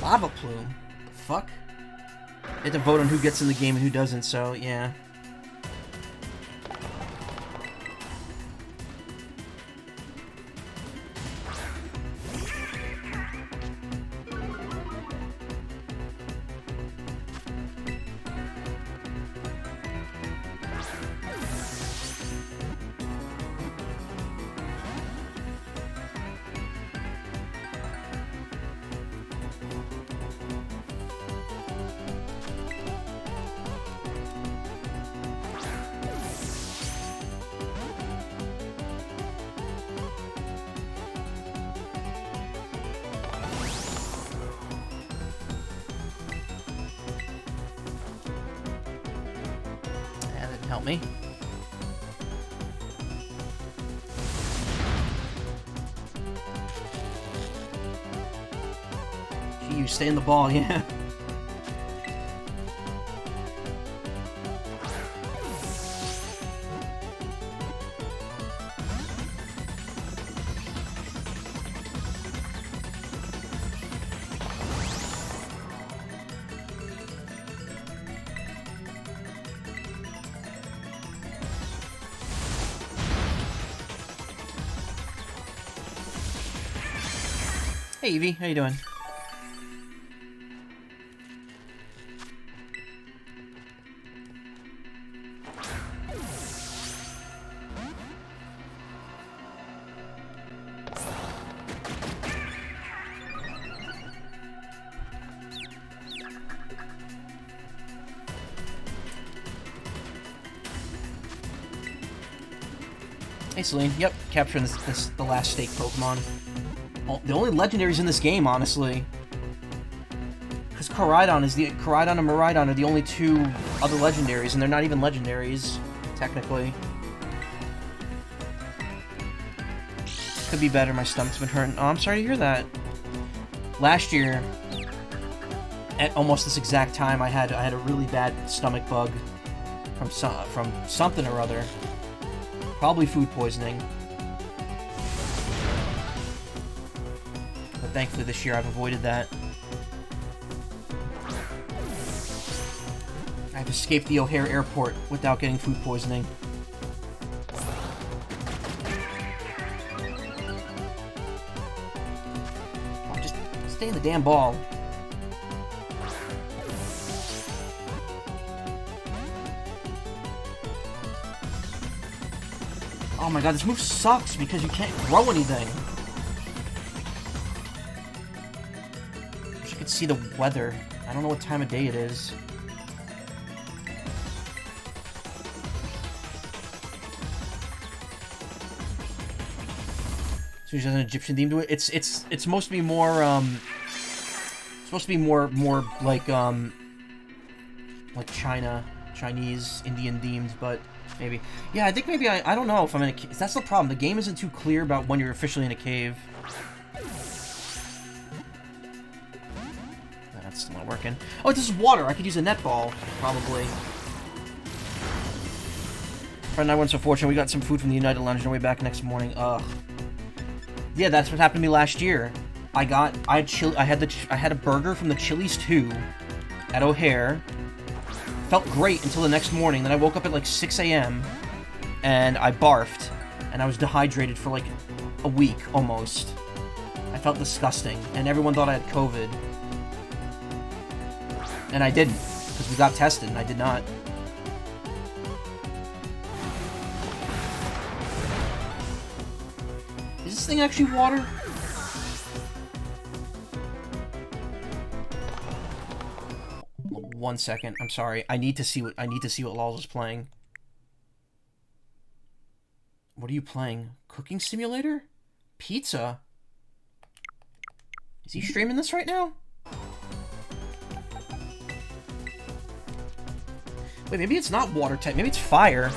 Lava plume? The fuck? You have to vote on who gets in the game and who doesn't, so yeah. Help me. Gee, you stay in the ball, yeah. Hey Evie, how you doing? Hey Celine, yep, capturing the last stake Pokemon. The only legendaries in this game, honestly. Because Koraidon and Miraidon are the only two other legendaries, and they're not even legendaries, technically. Could be better, my stomach's been hurting. Oh, I'm sorry to hear that. Last year, at almost this exact time, I had a really bad stomach bug from something or other. Probably food poisoning. But thankfully this year I've avoided that. I've escaped the O'Hare airport without getting food poisoning. Oh, just stay in the damn ball. Oh my god, this move sucks because you can't grow anything. Wish I could see the weather. I don't know what time of day it is. So there's an Egyptian theme to it. It's supposed to be more like Chinese, Indian themed, but maybe. Yeah, I think maybe I don't know if I'm in a cave. That's the problem. The game isn't too clear about when you're officially in a cave. That's still not working. Oh, this is water. I could use a netball, probably. Friend and I weren't so fortunate. We got some food from the United Lounge on our way back next morning. Ugh. Yeah, that's what happened to me last year. I had a burger from the Chili's 2 at O'Hare. Felt great until the next morning. Then I woke up at like 6 a.m. and I barfed, and I was dehydrated for like a week almost. I felt disgusting, and everyone thought I had COVID. And I didn't, because we got tested, and I did not. Is this thing actually water? One second. I'm sorry. I need to see what Lawls is playing. What are you playing? Cooking simulator? Pizza? Is he streaming this right now? Wait, maybe it's not water type. Maybe it's fire.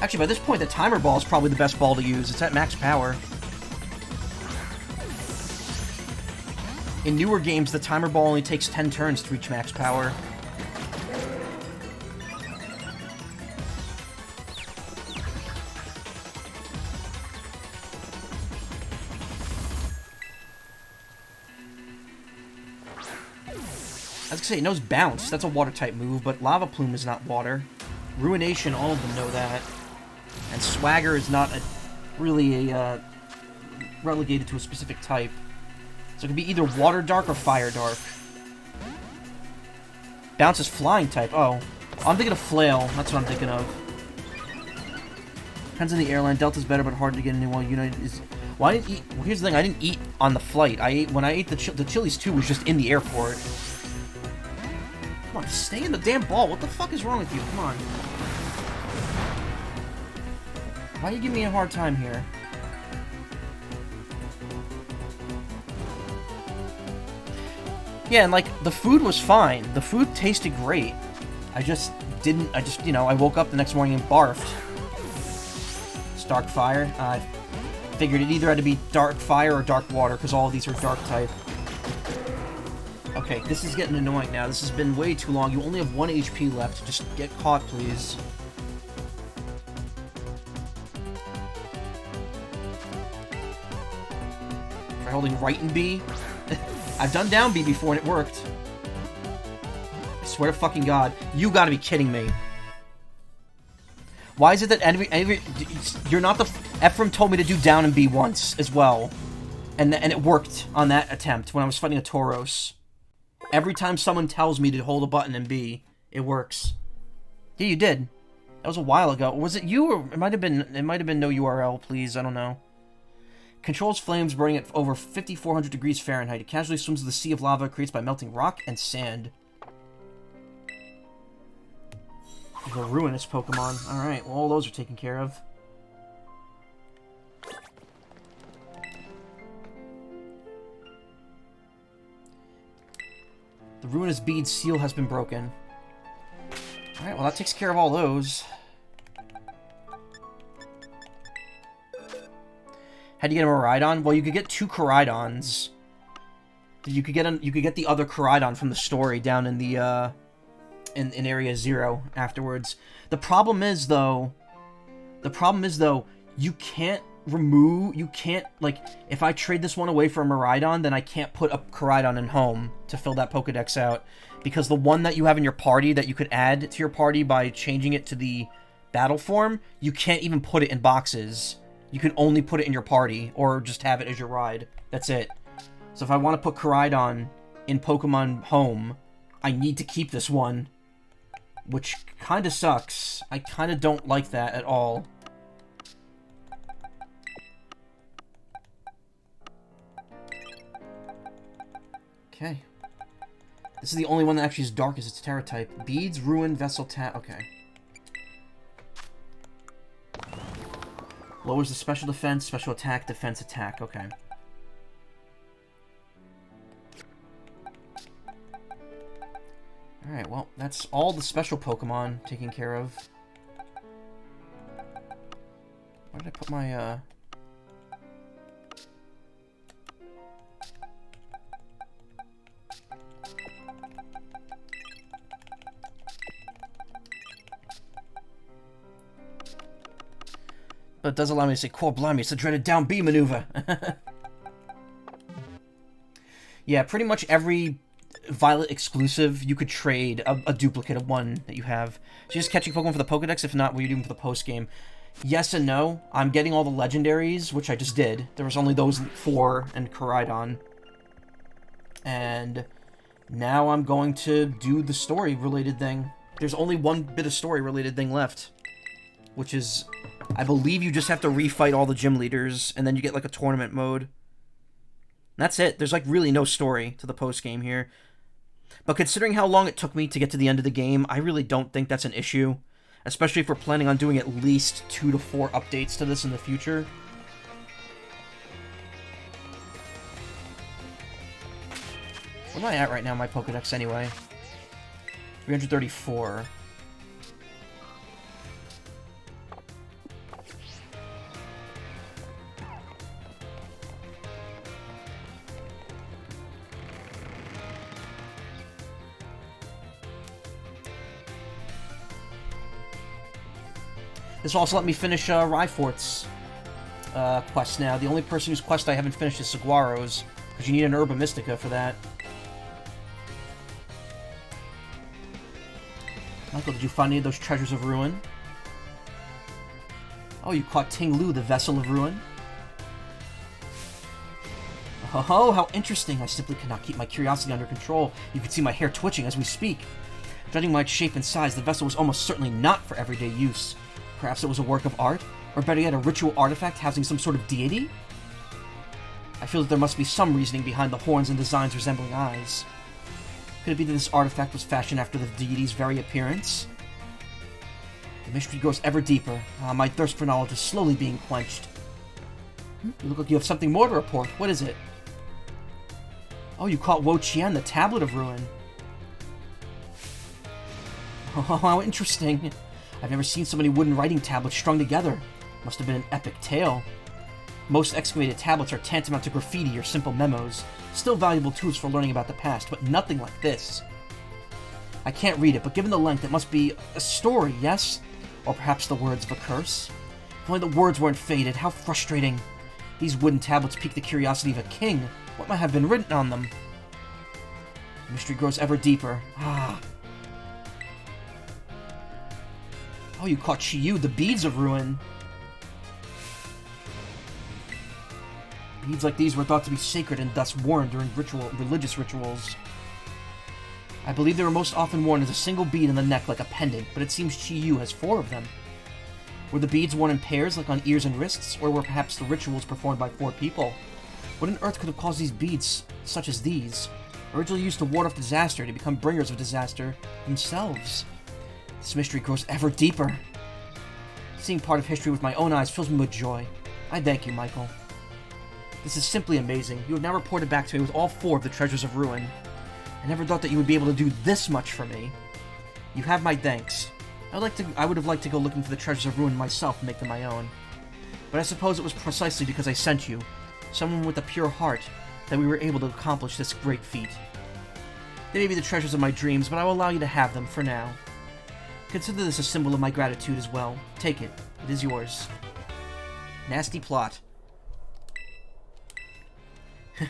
Actually, by this point, the timer ball is probably the best ball to use. It's at max power. In newer games, the timer ball only takes 10 turns to reach max power. I was gonna say, it knows Bounce. That's a water-type move, but Lava Plume is not water. Ruination, all of them know that. And Swagger is not really relegated to a specific type. So it can be either Water Dark or Fire Dark. Bounce is Flying type. Oh. I'm thinking of Flail. That's what I'm thinking of. Depends on the airline. Delta's better, but hard to get into while United is... Well, I didn't eat... Well, here's the thing. I didn't eat on the flight. When I ate the Chili's 2 was just in the airport. Come on, stay in the damn ball. What the fuck is wrong with you? Come on. Why are you giving me a hard time here? Yeah, and like, the food was fine. The food tasted great. I just, you know, I woke up the next morning and barfed. It's dark fire. I figured it either had to be dark fire or dark water, because all of these are dark type. Okay, this is getting annoying now. This has been way too long. You only have 1 HP left. Just get caught, please. Try holding right and B. I've done down B before and it worked. I swear to fucking God. You gotta be kidding me. Why is it that you're not the... Ephraim told me to do down and B once as well. And it worked on that attempt when I was fighting a Tauros. Every time someone tells me to hold a button and B, it works. Yeah, you did. That was a while ago. Was it you or it might have been no URL, please. I don't know. Controls flames burning at over 5,400 degrees Fahrenheit. It casually swims in the sea of lava created by melting rock and sand. The ruinous Pokemon. Alright, well, all those are taken care of. The ruinous bead seal has been broken. Alright, well, that takes care of all those. How do you get him a Koraidon? Well, you could get 2 Koraidons. You could get the other Koraidon from the story down in the in Area 0 afterwards. The problem is though, you can't like, if I trade this one away for a Miraidon, then I can't put a Koraidon in home to fill that Pokedex out, because the one that you have in your party that you could add to your party by changing it to the battle form, you can't even put it in boxes. You can only put it in your party, or just have it as your ride. That's it. So if I want to put Koraidon in Pokemon Home, I need to keep this one. Which kind of sucks. I kind of don't like that at all. Okay. This is the only one that actually is dark as its Terra type. Beads, Ruin, Vessel, okay. Lowers the special defense, special attack, defense, attack. Okay. Alright, well, that's all the special Pokemon taken care of. Where did I put my, But it does allow me to say, "Core blimey, it's the dreaded down B maneuver." Yeah, pretty much every Violet exclusive, you could trade a duplicate of one that you have. So you're just catching Pokemon for the Pokedex? If not, what are you doing for the post-game? Yes and no. I'm getting all the legendaries, which I just did. There was only those 4 and Koraidon. And now I'm going to do the story-related thing. There's only one bit of story-related thing left, which is, I believe you just have to refight all the gym leaders, and then you get, like, a tournament mode. That's it. There's, like, really no story to the post-game here. But considering how long it took me to get to the end of the game, I really don't think that's an issue. Especially if we're planning on doing at least 2 to 4 updates to this in the future. Where am I at right now in my Pokedex anyway? 334. This will also let me finish Rhyfort's quest now. The only person whose quest I haven't finished is Saguaro's, because you need an Herba Mystica for that. Michael, did you find any of those treasures of ruin? Oh, you caught Ting Lu, the Vessel of Ruin. Oh, how interesting. I simply cannot keep my curiosity under control. You can see my hair twitching as we speak. Judging by its shape and size, the vessel was almost certainly not for everyday use. Perhaps it was a work of art, or better yet, a ritual artifact housing some sort of deity? I feel that there must be some reasoning behind the horns and designs resembling eyes. Could it be that this artifact was fashioned after the deity's very appearance? The mystery grows ever deeper. My thirst for knowledge is slowly being quenched. You look like you have something more to report. What is it? Oh, you caught Wo Chien, the Tablet of Ruin. Oh, how interesting. I've never seen so many wooden writing tablets strung together. Must have been an epic tale. Most excavated tablets are tantamount to graffiti or simple memos, still valuable tools for learning about the past, but nothing like this. I can't read it, but given the length, it must be a story, yes? Or perhaps the words of a curse? If only the words weren't faded, how frustrating. These wooden tablets pique the curiosity of a king. What might have been written on them? The mystery grows ever deeper. Ah. Oh, you caught Chiyu, the beads of ruin. Beads like these were thought to be sacred and thus worn during religious rituals. I believe they were most often worn as a single bead in the neck like a pendant, but it seems Chiyu has 4 of them. Were the beads worn in pairs like on ears and wrists, or were perhaps the rituals performed by 4 people? What on earth could have caused these beads, such as these, originally used to ward off disaster, to become bringers of disaster themselves? This mystery grows ever deeper. Seeing part of history with my own eyes fills me with joy. I thank you, Michael. This is simply amazing. You have now reported back to me with all 4 of the treasures of ruin. I never thought that you would be able to do this much for me. You have my thanks. I would have liked to go looking for the treasures of ruin myself and make them my own. But I suppose it was precisely because I sent you, someone with a pure heart, that we were able to accomplish this great feat. They may be the treasures of my dreams, but I will allow you to have them for now. Consider this a symbol of my gratitude as well. Take it. It is yours. Nasty plot.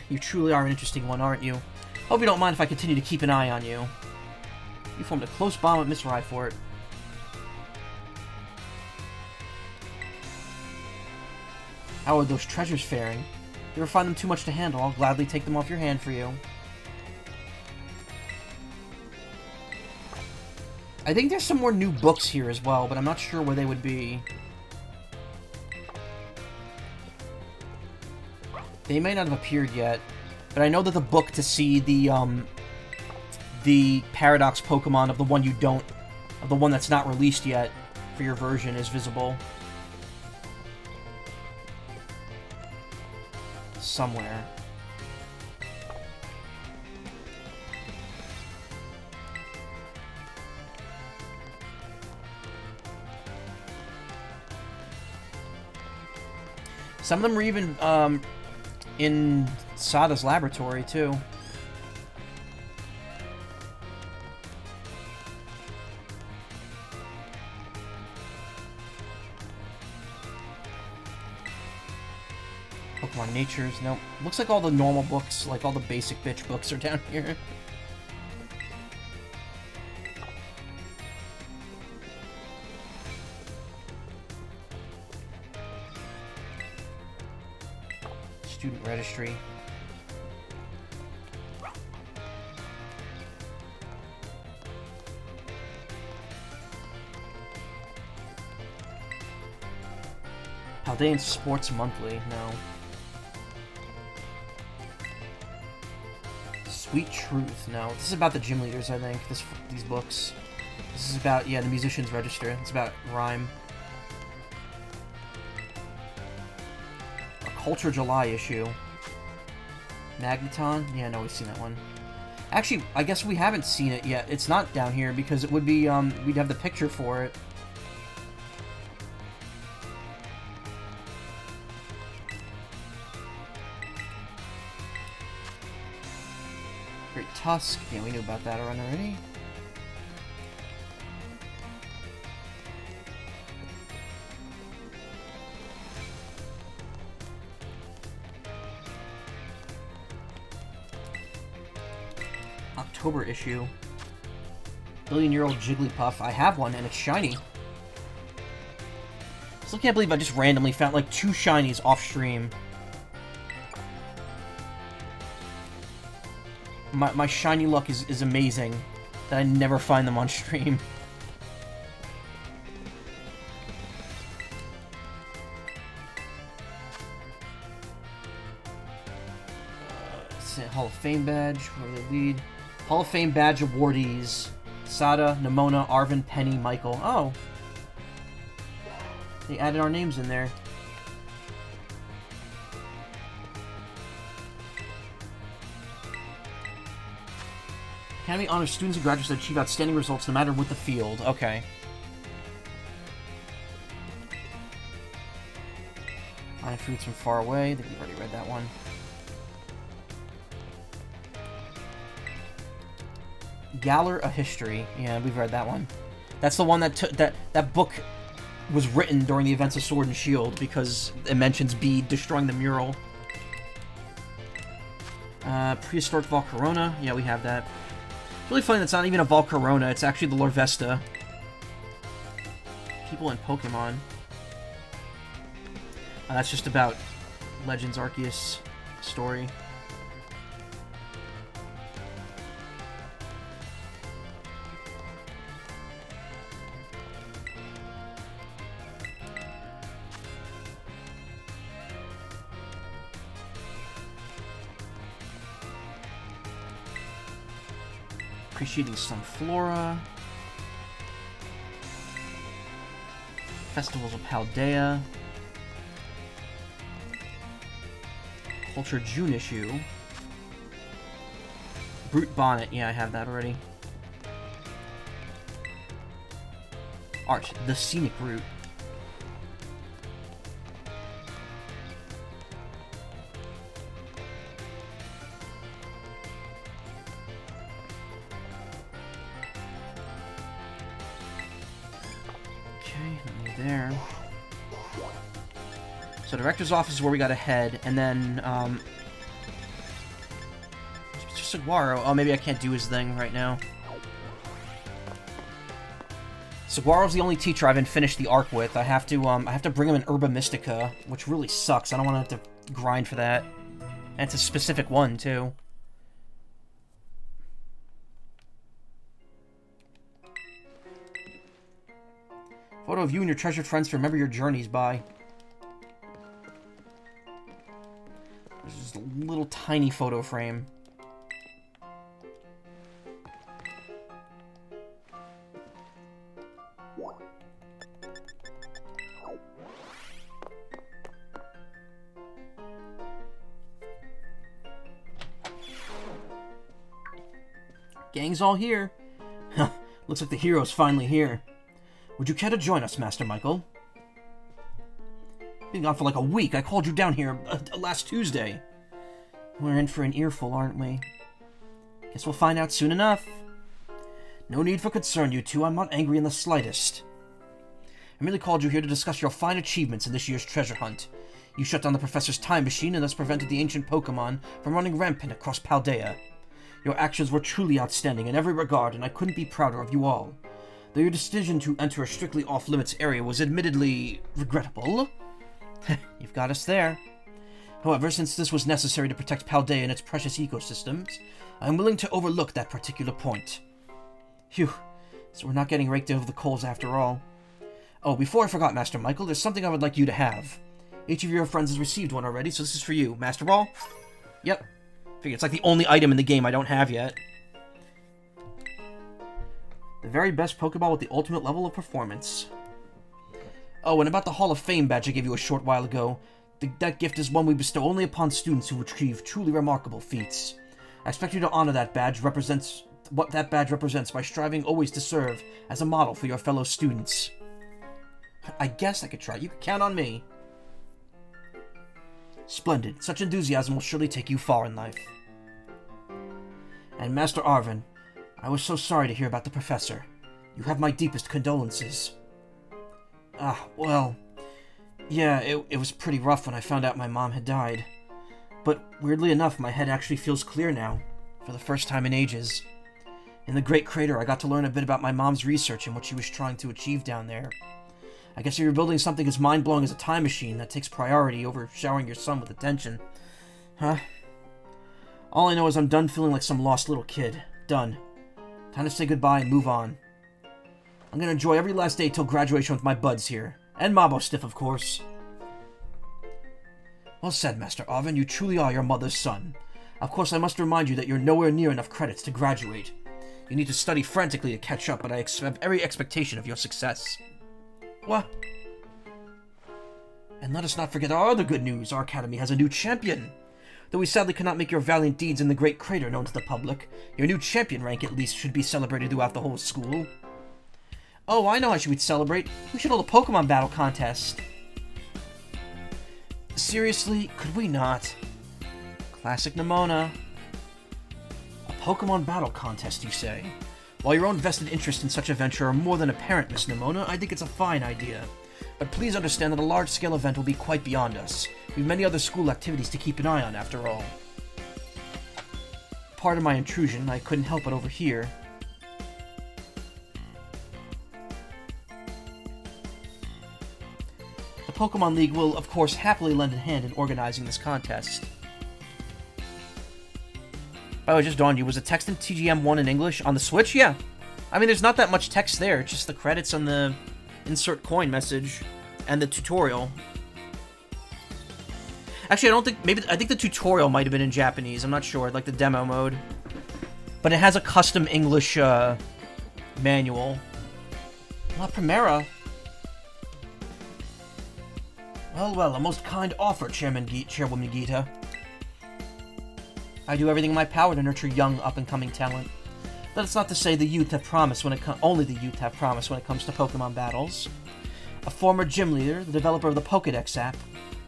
You truly are an interesting one, aren't you? Hope you don't mind if I continue to keep an eye on you. You formed a close bond with Miss Ryfort. How are those treasures faring? If you ever find them too much to handle, I'll gladly take them off your hand for you. I think there's some more new books here as well, but I'm not sure where they would be. They may not have appeared yet, but I know that the book to see the Paradox Pokemon of the one you don't, of the one that's not released yet for your version is visible. Somewhere. Some of them are even in Sada's laboratory too. Pokemon Natures, nope. Looks like all the normal books, like all the basic bitch books are down here. Student registry. Paldean Sports Monthly, no. Sweet Truth, no. This is about the gym leaders, I think, these books. This is about, yeah, the Musician's Register. It's about rhyme. A Culture July issue. Magneton? Yeah, no, we've seen that one. Actually, I guess we haven't seen it yet. It's not down here because it would be, we'd have the picture for it. Great Tusk. Yeah, we knew about that already. October issue. Billion-year-old Jigglypuff. I have one, and it's shiny. Still can't believe I just randomly found like 2 shinies off-stream. My shiny luck is amazing that I never find them on stream. Hall of Fame badge. Where do they lead? Hall of Fame badge awardees. Sada, Nimona, Arvin, Penny, Michael. Oh. They added our names in there. Academy honors students and graduates that achieve outstanding results no matter what the field. Okay. Find fruits from far away. I think we've already read that one. Galler a History. Yeah, we've read that one. That's the one that that book was written during the events of Sword and Shield because it mentions Bede destroying the mural. Prehistoric Volcarona. Yeah, we have that. It's really funny that's not even a Volcarona. It's actually the Lorvesta. People in Pokemon. That's just about Legends Arceus story. Appreciating some flora. Festivals of Paldea. Culture June issue. Brute Bonnet. Yeah, I have that already. Art. The Scenic Route. There. So director's office is where we gotta head, and then Saguaro. Oh, maybe I can't do his thing right now. Saguaro's the only teacher I haven't finished the arc with. I have to bring him an Herba Mystica, which really sucks. I don't want to have to grind for that. And it's a specific one too. Photo of you and your treasured friends to remember your journeys by. There's just a little tiny photo frame. Gang's all here. Looks like the hero's finally here. Would you care to join us, Master Michael? Been gone for like a week. I called you down here last Tuesday. We're in for an earful, aren't we? Guess we'll find out soon enough. No need for concern, you two. I'm not angry in the slightest. I merely called you here to discuss your fine achievements in this year's treasure hunt. You shut down the Professor's time machine and thus prevented the ancient Pokemon from running rampant across Paldea. Your actions were truly outstanding in every regard, and I couldn't be prouder of you all. Though your decision to enter a strictly off-limits area was admittedly regrettable, you've got us there. However, since this was necessary to protect Paldea and its precious ecosystems, I'm willing to overlook that particular point. Phew, so we're not getting raked over the coals after all. Oh, before I forgot, Master Michael, there's something I would like you to have. Each of your friends has received one already, so this is for you. Master Ball? Yep. Figure it's like the only item in the game I don't have yet. The very best Pokeball with the ultimate level of performance. Oh, and about the Hall of Fame badge I gave you a short while ago. That gift is one we bestow only upon students who achieve truly remarkable feats. I expect you to honor that badge what that badge represents by striving always to serve as a model for your fellow students. I guess I could try. You can count on me. Splendid. Such enthusiasm will surely take you far in life. And Master Arvin, I was so sorry to hear about the Professor. You have my deepest condolences. Well, yeah, it was pretty rough when I found out my mom had died. But weirdly enough, my head actually feels clear now, for the first time in ages. In the Great Crater, I got to learn a bit about my mom's research and what she was trying to achieve down there. I guess if you're building something as mind-blowing as a time machine, that takes priority over showering your son with attention. Huh? All I know is I'm done feeling like some lost little kid. Done. Time to say goodbye and move on. I'm gonna enjoy every last day till graduation with my buds here. And Mabo Stiff, of course. Well said, Master Arvin. You truly are your mother's son. Of course, I must remind you that you're nowhere near enough credits to graduate. You need to study frantically to catch up, but I have every expectation of your success. What? And let us not forget our other good news. Our academy has a new champion. Though we sadly cannot make your valiant deeds in the Great Crater known to the public, your new champion rank at least should be celebrated throughout the whole school. Oh, I know how we'd celebrate. We should hold a Pokemon battle contest. Seriously, could we not? Classic Nimona. A Pokemon battle contest, you say? While your own vested interest in such a venture are more than apparent, Miss Nimona, I think it's a fine idea. But please understand that a large-scale event will be quite beyond us. We have many other school activities to keep an eye on, after all. Pardon my intrusion, I couldn't help but overhear. The Pokemon League will, of course, happily lend a hand in organizing this contest. By the way, it just dawned you, was the text in TGM1 in English on the Switch? Yeah. I mean, there's not that much text there, it's just the credits on the insert coin message and the tutorial. Actually, I think the tutorial might have been in Japanese, I'm not sure, like the demo mode. But it has a custom English manual. La Primera. Well, a most kind offer, Chairwoman Gita. I do everything in my power to nurture young, up-and-coming talent. That's not to say the youth have promised only the youth have promised when it comes to Pokemon battles. A former gym leader, the developer of the Pokédex app,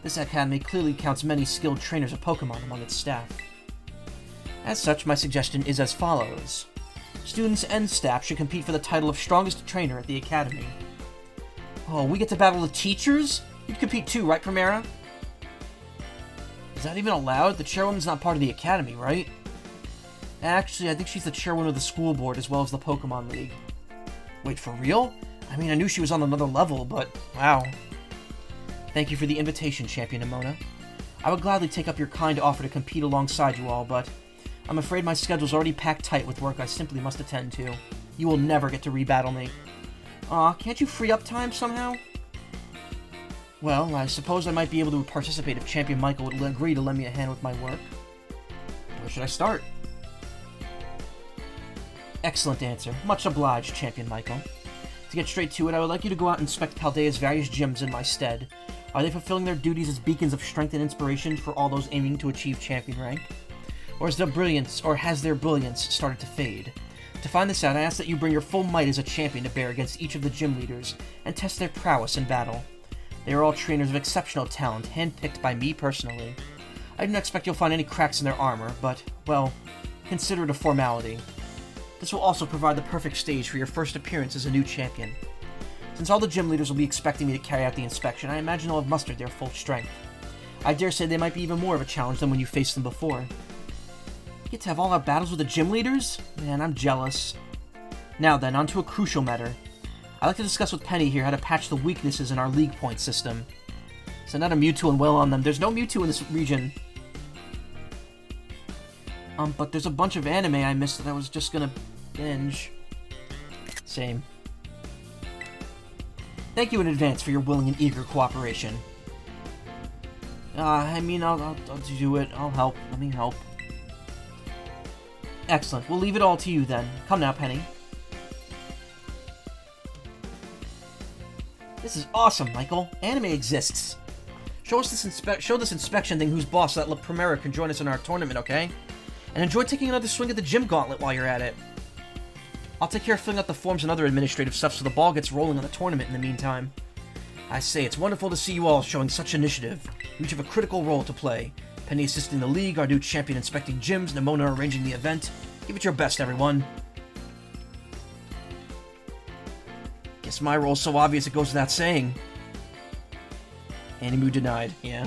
this academy clearly counts many skilled trainers of Pokemon among its staff. As such, my suggestion is as follows. Students and staff should compete for the title of strongest trainer at the academy. Oh, we get to battle the teachers? You'd compete too, right, Primera? Is that even allowed? The chairwoman's not part of the academy, right? Actually, I think she's the chairwoman of the school board as well as the Pokemon League. Wait, for real? I mean, I knew she was on another level, but wow. Thank you for the invitation, Champion Nimona. I would gladly take up your kind offer to compete alongside you all, but I'm afraid my schedule's already packed tight with work I simply must attend to. You will never get to rebattle me. Aw, can't you free up time somehow? Well, I suppose I might be able to participate if Champion Michael would agree to lend me a hand with my work. Where should I start? Excellent answer. Much obliged, Champion Michael. To get straight to it, I would like you to go out and inspect Paldea's various gyms in my stead. Are they fulfilling their duties as beacons of strength and inspiration for all those aiming to achieve champion rank? Or has their brilliance started to fade? To find this out, I ask that you bring your full might as a champion to bear against each of the gym leaders and test their prowess in battle. They are all trainers of exceptional talent, handpicked by me personally. I do not expect you'll find any cracks in their armor, but, well, consider it a formality. This will also provide the perfect stage for your first appearance as a new champion. Since all the gym leaders will be expecting me to carry out the inspection, I imagine they'll have mustered their full strength. I dare say they might be even more of a challenge than when you faced them before. You get to have all our battles with the gym leaders? Man, I'm jealous. Now then, on to a crucial matter. I'd like to discuss with Penny here how to patch the weaknesses in our league point system. Send out a Mewtwo and wail on them. There's no Mewtwo in this region. But there's a bunch of anime I missed that I was just gonna binge. Same. Thank you in advance for your willing and eager cooperation. I mean, I'll do it. I'll help. Let me help. Excellent. We'll leave it all to you then. Come now, Penny. This is awesome, Michael. Anime exists. Show this inspection thing who's boss so that La Primera can join us in our tournament, okay? And enjoy taking another swing at the gym gauntlet while you're at it. I'll take care of filling out the forms and other administrative stuff so the ball gets rolling on the tournament in the meantime. I say, it's wonderful to see you all showing such initiative. You each have a critical role to play. Penny assisting the league, our new champion inspecting gyms, Nimona arranging the event. Give it your best, everyone. Guess my role's so obvious it goes without saying. Animu denied, yeah.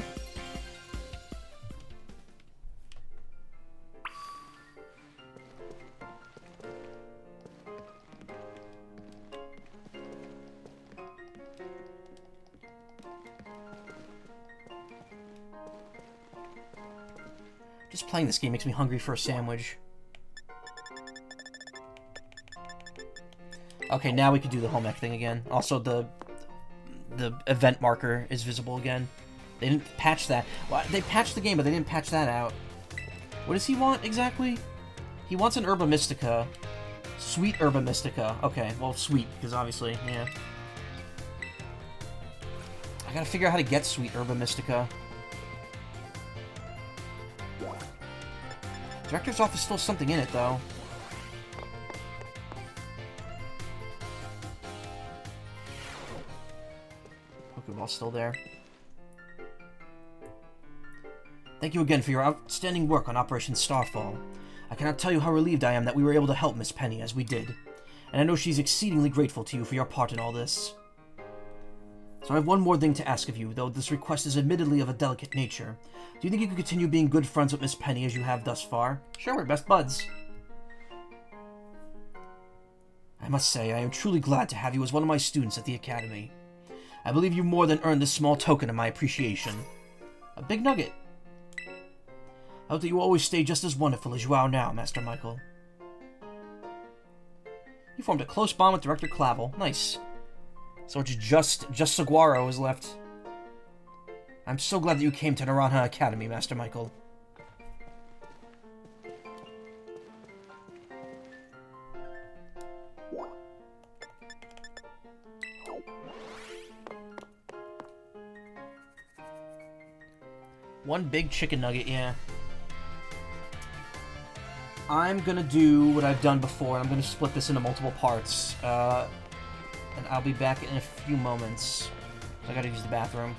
Just playing this game makes me hungry for a sandwich. Okay, now we can do the home ec thing again. Also, the event marker is visible again. They didn't patch that. Well, they patched the game, but they didn't patch that out. What does he want, exactly? He wants an Herba Mystica. Sweet Herba Mystica. Okay, well, sweet, because obviously, yeah. I gotta figure out how to get Sweet Herba Mystica. Director's office still has something in it, though. Pokeball's still there. Thank you again for your outstanding work on Operation Starfall. I cannot tell you how relieved I am that we were able to help Miss Penny as we did. And I know she's exceedingly grateful to you for your part in all this. So I have one more thing to ask of you, though this request is admittedly of a delicate nature. Do you think you could continue being good friends with Miss Penny as you have thus far? Sure, we're best buds. I must say, I am truly glad to have you as one of my students at the Academy. I believe you more than earned this small token of my appreciation. A big nugget. I hope that you will always stay just as wonderful as you are now, Master Michael. You formed a close bond with Director Clavel. Nice. So it's just Saguaro is left. I'm so glad that you came to Naranja Academy, Master Michael. One big chicken nugget, yeah. I'm gonna do what I've done before. I'm gonna split this into multiple parts. And I'll be back in a few moments. I gotta use the bathroom.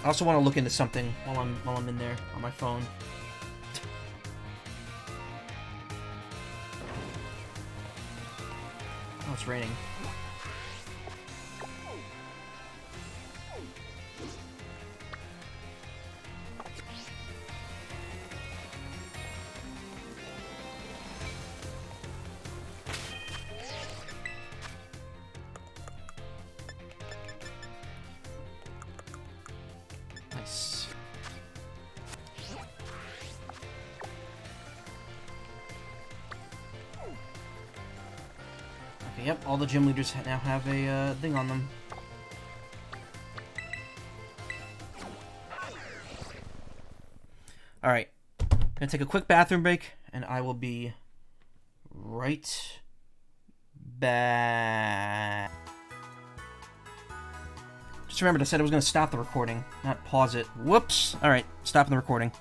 I also want to look into something while I'm in there on my phone. Oh, it's raining. Nice. Okay, yep, all the gym leaders now have a thing on them. Alright, gonna take a quick bathroom break, and I will be right back. Just remembered I said I was gonna stop the recording, not pause it. Whoops! Alright, stopping the recording.